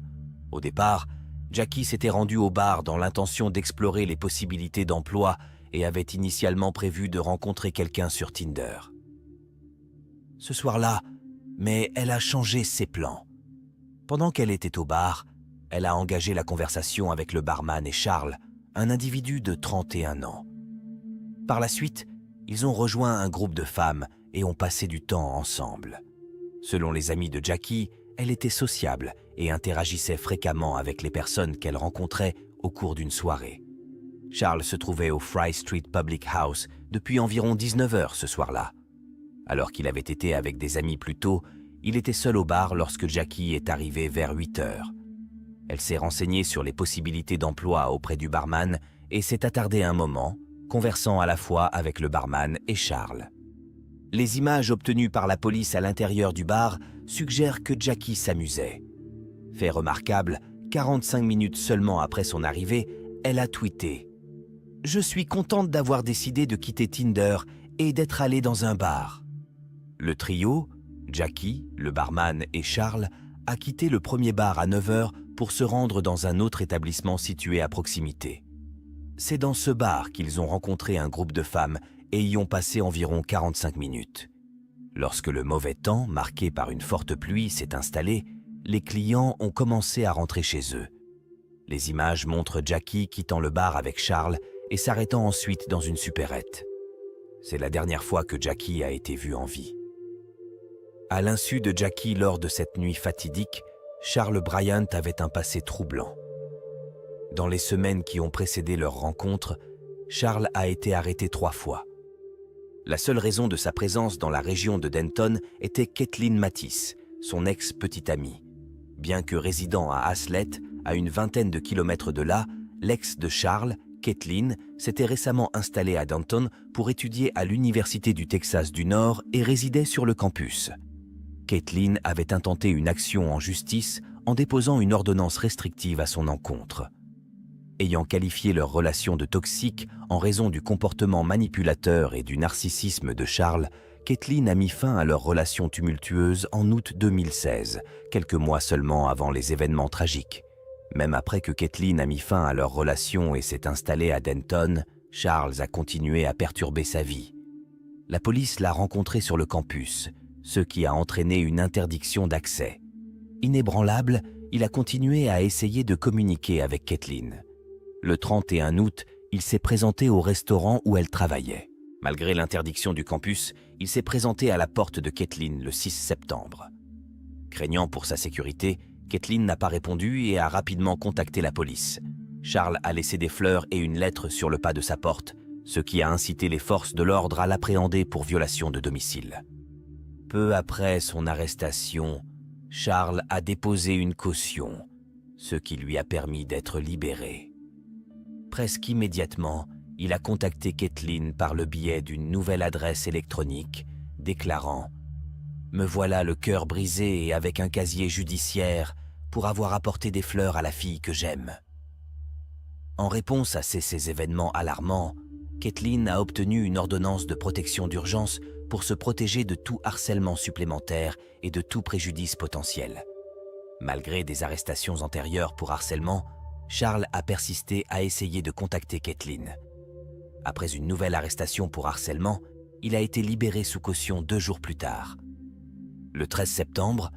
Au départ, Jackie s'était rendue au bar dans l'intention d'explorer les possibilités d'emploi et avait initialement prévu de rencontrer quelqu'un sur Tinder. Ce soir-là, mais elle a changé ses plans. Pendant qu'elle était au bar, elle a engagé la conversation avec le barman et Charles, un individu de 31 ans. Par la suite, ils ont rejoint un groupe de femmes et ont passé du temps ensemble. Selon les amis de Jackie, elle était sociable et interagissait fréquemment avec les personnes qu'elle rencontrait au cours d'une soirée. Charles se trouvait au Fry Street Public House depuis environ 19 heures ce soir-là. Alors qu'il avait été avec des amis plus tôt, il était seul au bar lorsque Jackie est arrivée vers 8 heures. Elle s'est renseignée sur les possibilités d'emploi auprès du barman et s'est attardée un moment, conversant à la fois avec le barman et Charles. Les images obtenues par la police à l'intérieur du bar suggèrent que Jackie s'amusait. Fait remarquable, 45 minutes seulement après son arrivée, elle a tweeté « Je suis contente d'avoir décidé de quitter Tinder et d'être allée dans un bar. » Le trio, Jackie, le barman et Charles, a quitté le premier bar à 9 heures pour se rendre dans un autre établissement situé à proximité. C'est dans ce bar qu'ils ont rencontré un groupe de femmes et y ont passé environ 45 minutes. Lorsque le mauvais temps, marqué par une forte pluie, s'est installé, les clients ont commencé à rentrer chez eux. Les images montrent Jackie quittant le bar avec Charles et s'arrêtant ensuite dans une supérette. C'est la dernière fois que Jackie a été vue en vie. À l'insu de Jackie lors de cette nuit fatidique, Charles Bryant avait un passé troublant. Dans les semaines qui ont précédé leur rencontre, Charles a été arrêté 3 fois. La seule raison de sa présence dans la région de Denton était Kathleen Matisse, son ex-petite amie. Bien que résidant à Haslett, à une vingtaine de kilomètres de là, l'ex de Charles, Kathleen, s'était récemment installée à Denton pour étudier à l'Université du Texas du Nord et résidait sur le campus. Kathleen avait intenté une action en justice en déposant une ordonnance restrictive à son encontre. Ayant qualifié leur relation de toxique en raison du comportement manipulateur et du narcissisme de Charles, Kathleen a mis fin à leur relation tumultueuse en août 2016, quelques mois seulement avant les événements tragiques. Même après que Kathleen a mis fin à leur relation et s'est installée à Denton, Charles a continué à perturber sa vie. La police l'a rencontré sur le campus, ce qui a entraîné une interdiction d'accès. Inébranlable, il a continué à essayer de communiquer avec Kathleen. Le 31 août, il s'est présenté au restaurant où elle travaillait. Malgré l'interdiction du campus, il s'est présenté à la porte de Kathleen le 6 septembre. Craignant pour sa sécurité, Kathleen n'a pas répondu et a rapidement contacté la police. Charles a laissé des fleurs et une lettre sur le pas de sa porte, ce qui a incité les forces de l'ordre à l'appréhender pour violation de domicile. Peu après son arrestation, Charles a déposé une caution, ce qui lui a permis d'être libéré. Presque immédiatement, il a contacté Kathleen par le biais d'une nouvelle adresse électronique, déclarant « Me voilà le cœur brisé et avec un casier judiciaire pour avoir apporté des fleurs à la fille que j'aime. » En réponse à ces événements alarmants, Kathleen a obtenu une ordonnance de protection d'urgence pour se protéger de tout harcèlement supplémentaire et de tout préjudice potentiel. Malgré des arrestations antérieures pour harcèlement, Charles a persisté à essayer de contacter Kathleen. Après une nouvelle arrestation pour harcèlement, il a été libéré sous caution 2 jours plus tard. Le 13 septembre,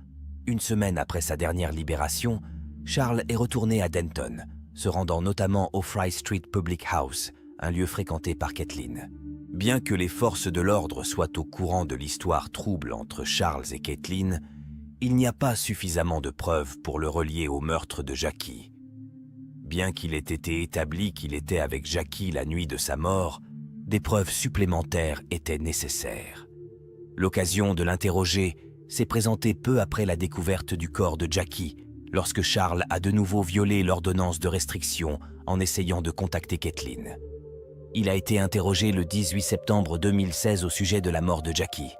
une semaine après sa dernière libération, Charles est retourné à Denton, se rendant notamment au Fry Street Public House, un lieu fréquenté par Kathleen. Bien que les forces de l'ordre soient au courant de l'histoire trouble entre Charles et Kathleen, il n'y a pas suffisamment de preuves pour le relier au meurtre de Jackie. Bien qu'il ait été établi qu'il était avec Jackie la nuit de sa mort, des preuves supplémentaires étaient nécessaires. L'occasion de l'interroger s'est présentée peu après la découverte du corps de Jackie, lorsque Charles a de nouveau violé l'ordonnance de restriction en essayant de contacter Kathleen. Il a été interrogé le 18 septembre 2016 au sujet de la mort de Jackie.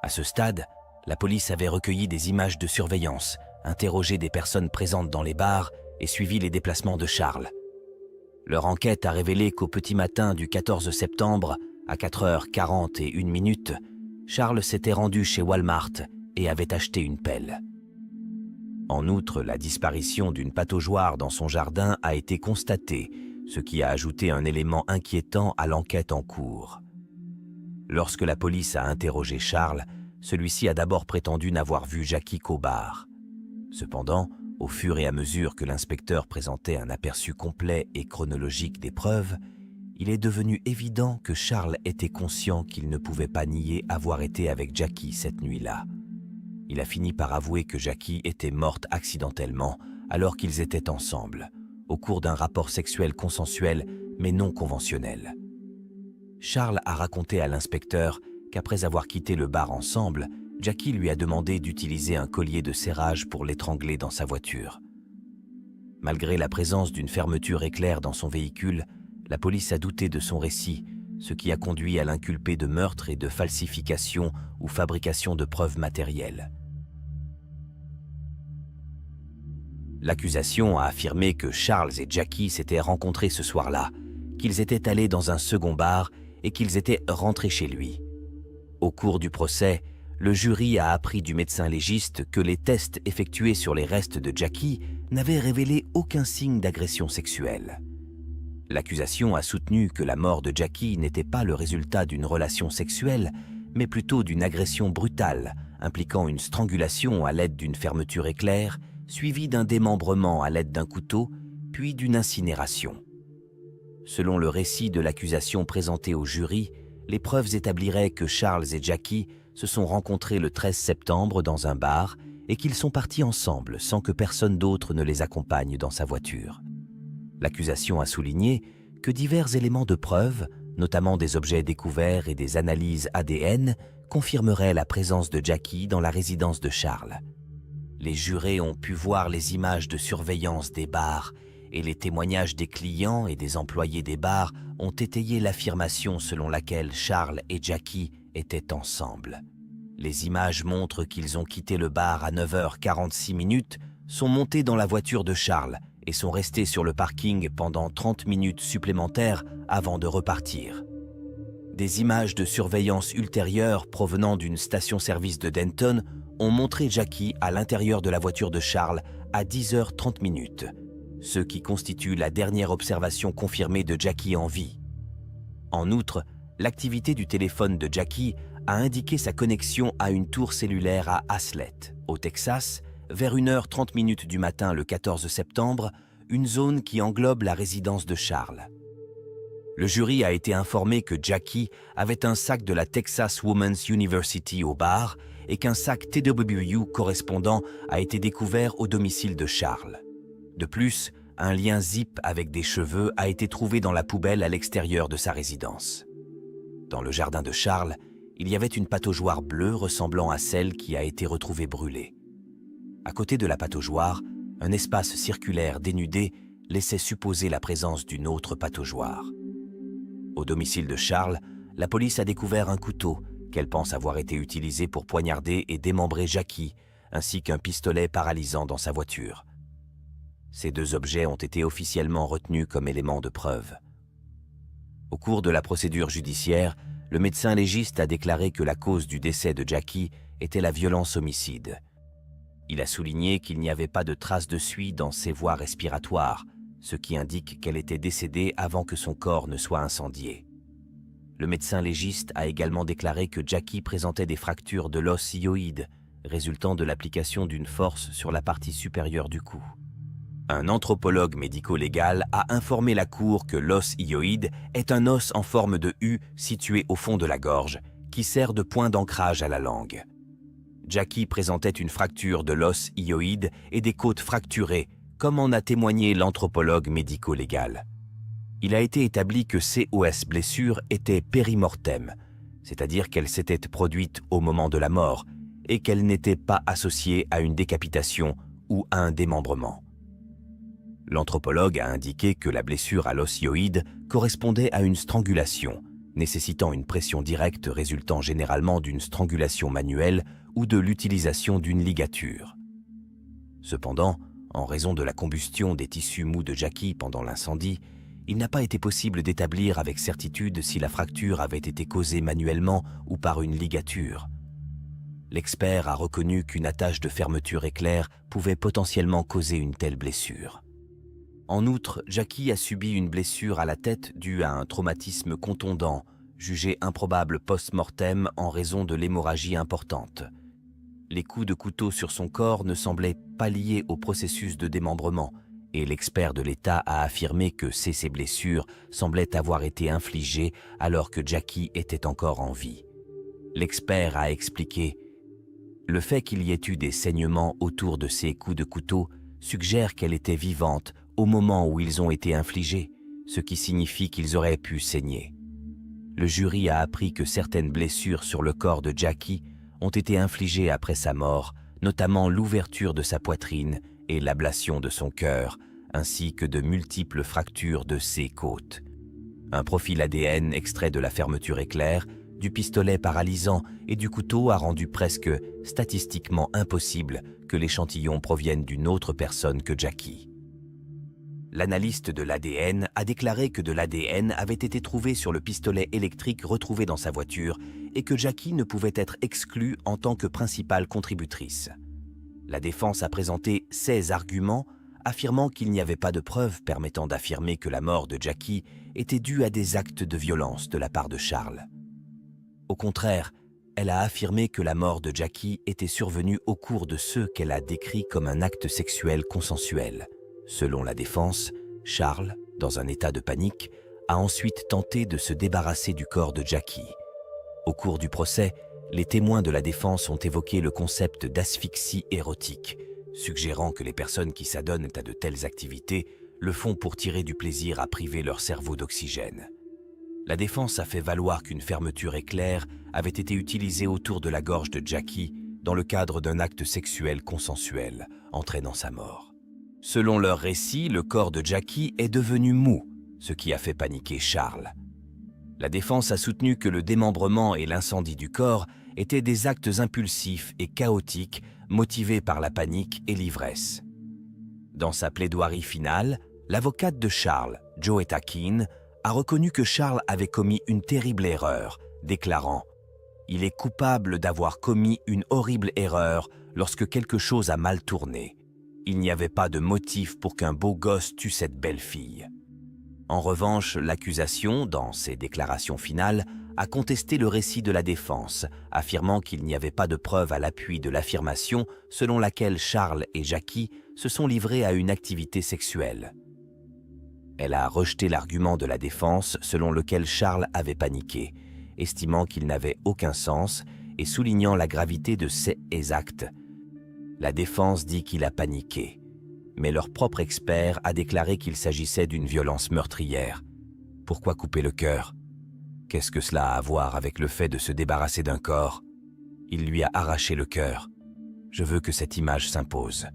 À ce stade, la police avait recueilli des images de surveillance, interrogé des personnes présentes dans les bars et suivi les déplacements de Charles. Leur enquête a révélé qu'au petit matin du 14 septembre, à 4h41, Charles s'était rendu chez Walmart et avait acheté une pelle. En outre, la disparition d'une pataugeoire dans son jardin a été constatée, ce qui a ajouté un élément inquiétant à l'enquête en cours. Lorsque la police a interrogé Charles, celui-ci a d'abord prétendu n'avoir vu Jackie qu'au bar. Cependant, au fur et à mesure que l'inspecteur présentait un aperçu complet et chronologique des preuves, il est devenu évident que Charles était conscient qu'il ne pouvait pas nier avoir été avec Jackie cette nuit-là. Il a fini par avouer que Jackie était morte accidentellement alors qu'ils étaient ensemble, au cours d'un rapport sexuel consensuel mais non conventionnel. Charles a raconté à l'inspecteur qu'après avoir quitté le bar ensemble, Jackie lui a demandé d'utiliser un collier de serrage pour l'étrangler dans sa voiture. Malgré la présence d'une fermeture éclair dans son véhicule, la police a douté de son récit, ce qui a conduit à l'inculper de meurtre et de falsification ou fabrication de preuves matérielles. L'accusation a affirmé que Charles et Jackie s'étaient rencontrés ce soir-là, qu'ils étaient allés dans un second bar et qu'ils étaient rentrés chez lui. Au cours du procès, le jury a appris du médecin légiste que les tests effectués sur les restes de Jackie n'avaient révélé aucun signe d'agression sexuelle. L'accusation a soutenu que la mort de Jackie n'était pas le résultat d'une relation sexuelle, mais plutôt d'une agression brutale, impliquant une strangulation à l'aide d'une fermeture éclair, suivie d'un démembrement à l'aide d'un couteau, puis d'une incinération. Selon le récit de l'accusation présenté au jury, les preuves établiraient que Charles et Jackie se sont rencontrés le 13 septembre dans un bar et qu'ils sont partis ensemble sans que personne d'autre ne les accompagne dans sa voiture. L'accusation a souligné que divers éléments de preuve, notamment des objets découverts et des analyses ADN, confirmeraient la présence de Jackie dans la résidence de Charles. Les jurés ont pu voir les images de surveillance des bars et les témoignages des clients et des employés des bars ont étayé l'affirmation selon laquelle Charles et Jackie étaient ensemble. Les images montrent qu'ils ont quitté le bar à 9h46, sont montés dans la voiture de Charles et sont restés sur le parking pendant 30 minutes supplémentaires avant de repartir. Des images de surveillance ultérieures provenant d'une station-service de Denton ont montré Jackie à l'intérieur de la voiture de Charles à 10h30. ce qui constitue la dernière observation confirmée de Jackie en vie. En outre, l'activité du téléphone de Jackie a indiqué sa connexion à une tour cellulaire à Haslett, au Texas, vers 1h30 du matin le 14 septembre, une zone qui englobe la résidence de Charles. Le jury a été informé que Jackie avait un sac de la Texas Women's University au bar et qu'un sac TWU correspondant a été découvert au domicile de Charles. De plus, un lien zip avec des cheveux a été trouvé dans la poubelle à l'extérieur de sa résidence. Dans le jardin de Charles, il y avait une pataugeoire bleue ressemblant à celle qui a été retrouvée brûlée. À côté de la pataugeoire, un espace circulaire dénudé laissait supposer la présence d'une autre pataugeoire. Au domicile de Charles, la police a découvert un couteau qu'elle pense avoir été utilisé pour poignarder et démembrer Jackie, ainsi qu'un pistolet paralysant dans sa voiture. Ces deux objets ont été officiellement retenus comme éléments de preuve. Au cours de la procédure judiciaire, le médecin légiste a déclaré que la cause du décès de Jackie était la violence-homicide. Il a souligné qu'il n'y avait pas de traces de suie dans ses voies respiratoires, ce qui indique qu'elle était décédée avant que son corps ne soit incendié. Le médecin légiste a également déclaré que Jackie présentait des fractures de l'os hyoïde, résultant de l'application d'une force sur la partie supérieure du cou. Un anthropologue médico-légal a informé la cour que l'os hyoïde est un os en forme de U situé au fond de la gorge, qui sert de point d'ancrage à la langue. Jackie présentait une fracture de l'os hyoïde et des côtes fracturées, comme en a témoigné l'anthropologue médico-légal. Il a été établi que ces OS blessures étaient périmortem, c'est-à-dire qu'elles s'étaient produites au moment de la mort et qu'elles n'étaient pas associées à une décapitation ou à un démembrement. L'anthropologue a indiqué que la blessure à l'os hyoïde correspondait à une strangulation, nécessitant une pression directe résultant généralement d'une strangulation manuelle ou de l'utilisation d'une ligature. Cependant, en raison de la combustion des tissus mous de Jackie pendant l'incendie, il n'a pas été possible d'établir avec certitude si la fracture avait été causée manuellement ou par une ligature. L'expert a reconnu qu'une attache de fermeture éclair pouvait potentiellement causer une telle blessure. En outre, Jackie a subi une blessure à la tête due à un traumatisme contondant, jugé improbable post-mortem en raison de l'hémorragie importante. Les coups de couteau sur son corps ne semblaient pas liés au processus de démembrement, et l'expert de l'État a affirmé que ces blessures semblaient avoir été infligées alors que Jackie était encore en vie. L'expert a expliqué « Le fait qu'il y ait eu des saignements autour de ces coups de couteau suggère qu'elle était vivante au moment où ils ont été infligés, ce qui signifie qu'ils auraient pu saigner. » Le jury a appris que certaines blessures sur le corps de Jackie ont été infligées après sa mort, notamment l'ouverture de sa poitrine et l'ablation de son cœur, ainsi que de multiples fractures de ses côtes. Un profil ADN extrait de la fermeture éclair, du pistolet paralysant et du couteau a rendu presque statistiquement impossible que l'échantillon provienne d'une autre personne que Jackie. L'analyste de l'ADN a déclaré que de l'ADN avait été trouvé sur le pistolet électrique retrouvé dans sa voiture et que Jackie ne pouvait être exclue en tant que principale contributrice. La défense a présenté 16 arguments affirmant qu'il n'y avait pas de preuves permettant d'affirmer que la mort de Jackie était due à des actes de violence de la part de Charles. Au contraire, elle a affirmé que la mort de Jackie était survenue au cours de ce qu'elle a décrit comme un acte sexuel consensuel. Selon la défense, Charles, dans un état de panique, a ensuite tenté de se débarrasser du corps de Jackie. Au cours du procès, les témoins de la défense ont évoqué le concept d'asphyxie érotique, suggérant que les personnes qui s'adonnent à de telles activités le font pour tirer du plaisir à priver leur cerveau d'oxygène. La défense a fait valoir qu'une fermeture éclair avait été utilisée autour de la gorge de Jackie dans le cadre d'un acte sexuel consensuel, entraînant sa mort. Selon leur récit, le corps de Jackie est devenu mou, ce qui a fait paniquer Charles. La défense a soutenu que le démembrement et l'incendie du corps étaient des actes impulsifs et chaotiques motivés par la panique et l'ivresse. Dans sa plaidoirie finale, l'avocate de Charles, Joetta Keene, a reconnu que Charles avait commis une terrible erreur, déclarant « Il est coupable d'avoir commis une horrible erreur lorsque quelque chose a mal tourné. Il n'y avait pas de motif pour qu'un beau gosse tue cette belle fille. En revanche, l'accusation, dans ses déclarations finales, a contesté le récit de la défense, affirmant qu'il n'y avait pas de preuve à l'appui de l'affirmation selon laquelle Charles et Jackie se sont livrés à une activité sexuelle. Elle a rejeté l'argument de la défense selon lequel Charles avait paniqué, estimant qu'il n'avait aucun sens et soulignant la gravité de ces actes. La défense dit qu'il a paniqué, mais leur propre expert a déclaré qu'il s'agissait d'une violence meurtrière. Pourquoi couper le cœur? Qu'est-ce que cela a à voir avec le fait de se débarrasser d'un corps? Il lui a arraché le cœur. Je veux que cette image s'impose.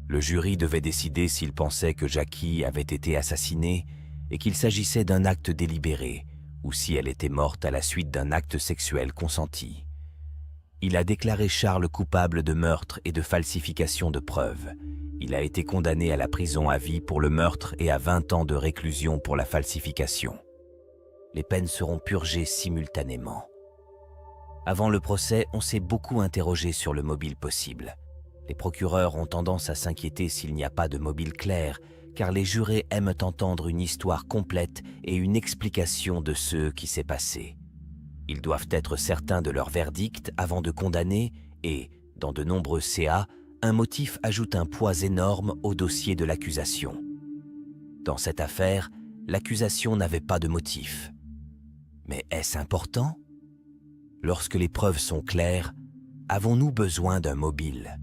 Le jury devait décider s'il pensait que Jackie avait été assassinée et qu'il s'agissait d'un acte délibéré ou si elle était morte à la suite d'un acte sexuel consenti. Il a déclaré Charles coupable de meurtre et de falsification de preuves. Il a été condamné à la prison à vie pour le meurtre et à 20 ans de réclusion pour la falsification. Les peines seront purgées simultanément. Avant le procès, on s'est beaucoup interrogé sur le mobile possible. Les procureurs ont tendance à s'inquiéter s'il n'y a pas de mobile clair, car les jurés aiment entendre une histoire complète et une explication de ce qui s'est passé. Ils doivent être certains de leur verdict avant de condamner et, dans de nombreux CA, un motif ajoute un poids énorme au dossier de l'accusation. Dans cette affaire, l'accusation n'avait pas de motif. Mais est-ce important? Lorsque les preuves sont claires, avons-nous besoin d'un mobile?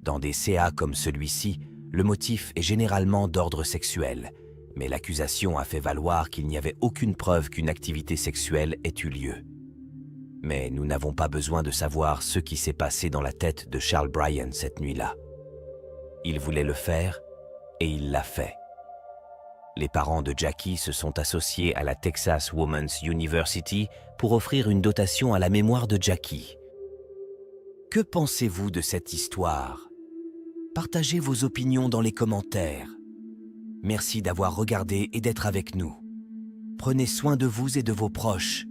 Dans des CA comme celui-ci, le motif est généralement d'ordre sexuel, mais l'accusation a fait valoir qu'il n'y avait aucune preuve qu'une activité sexuelle ait eu lieu. Mais nous n'avons pas besoin de savoir ce qui s'est passé dans la tête de Charles Bryan cette nuit-là. Il voulait le faire et il l'a fait. Les parents de Jackie se sont associés à la Texas Women's University pour offrir une dotation à la mémoire de Jackie. Que pensez-vous de cette histoire? Partagez vos opinions dans les commentaires. Merci d'avoir regardé et d'être avec nous. Prenez soin de vous et de vos proches.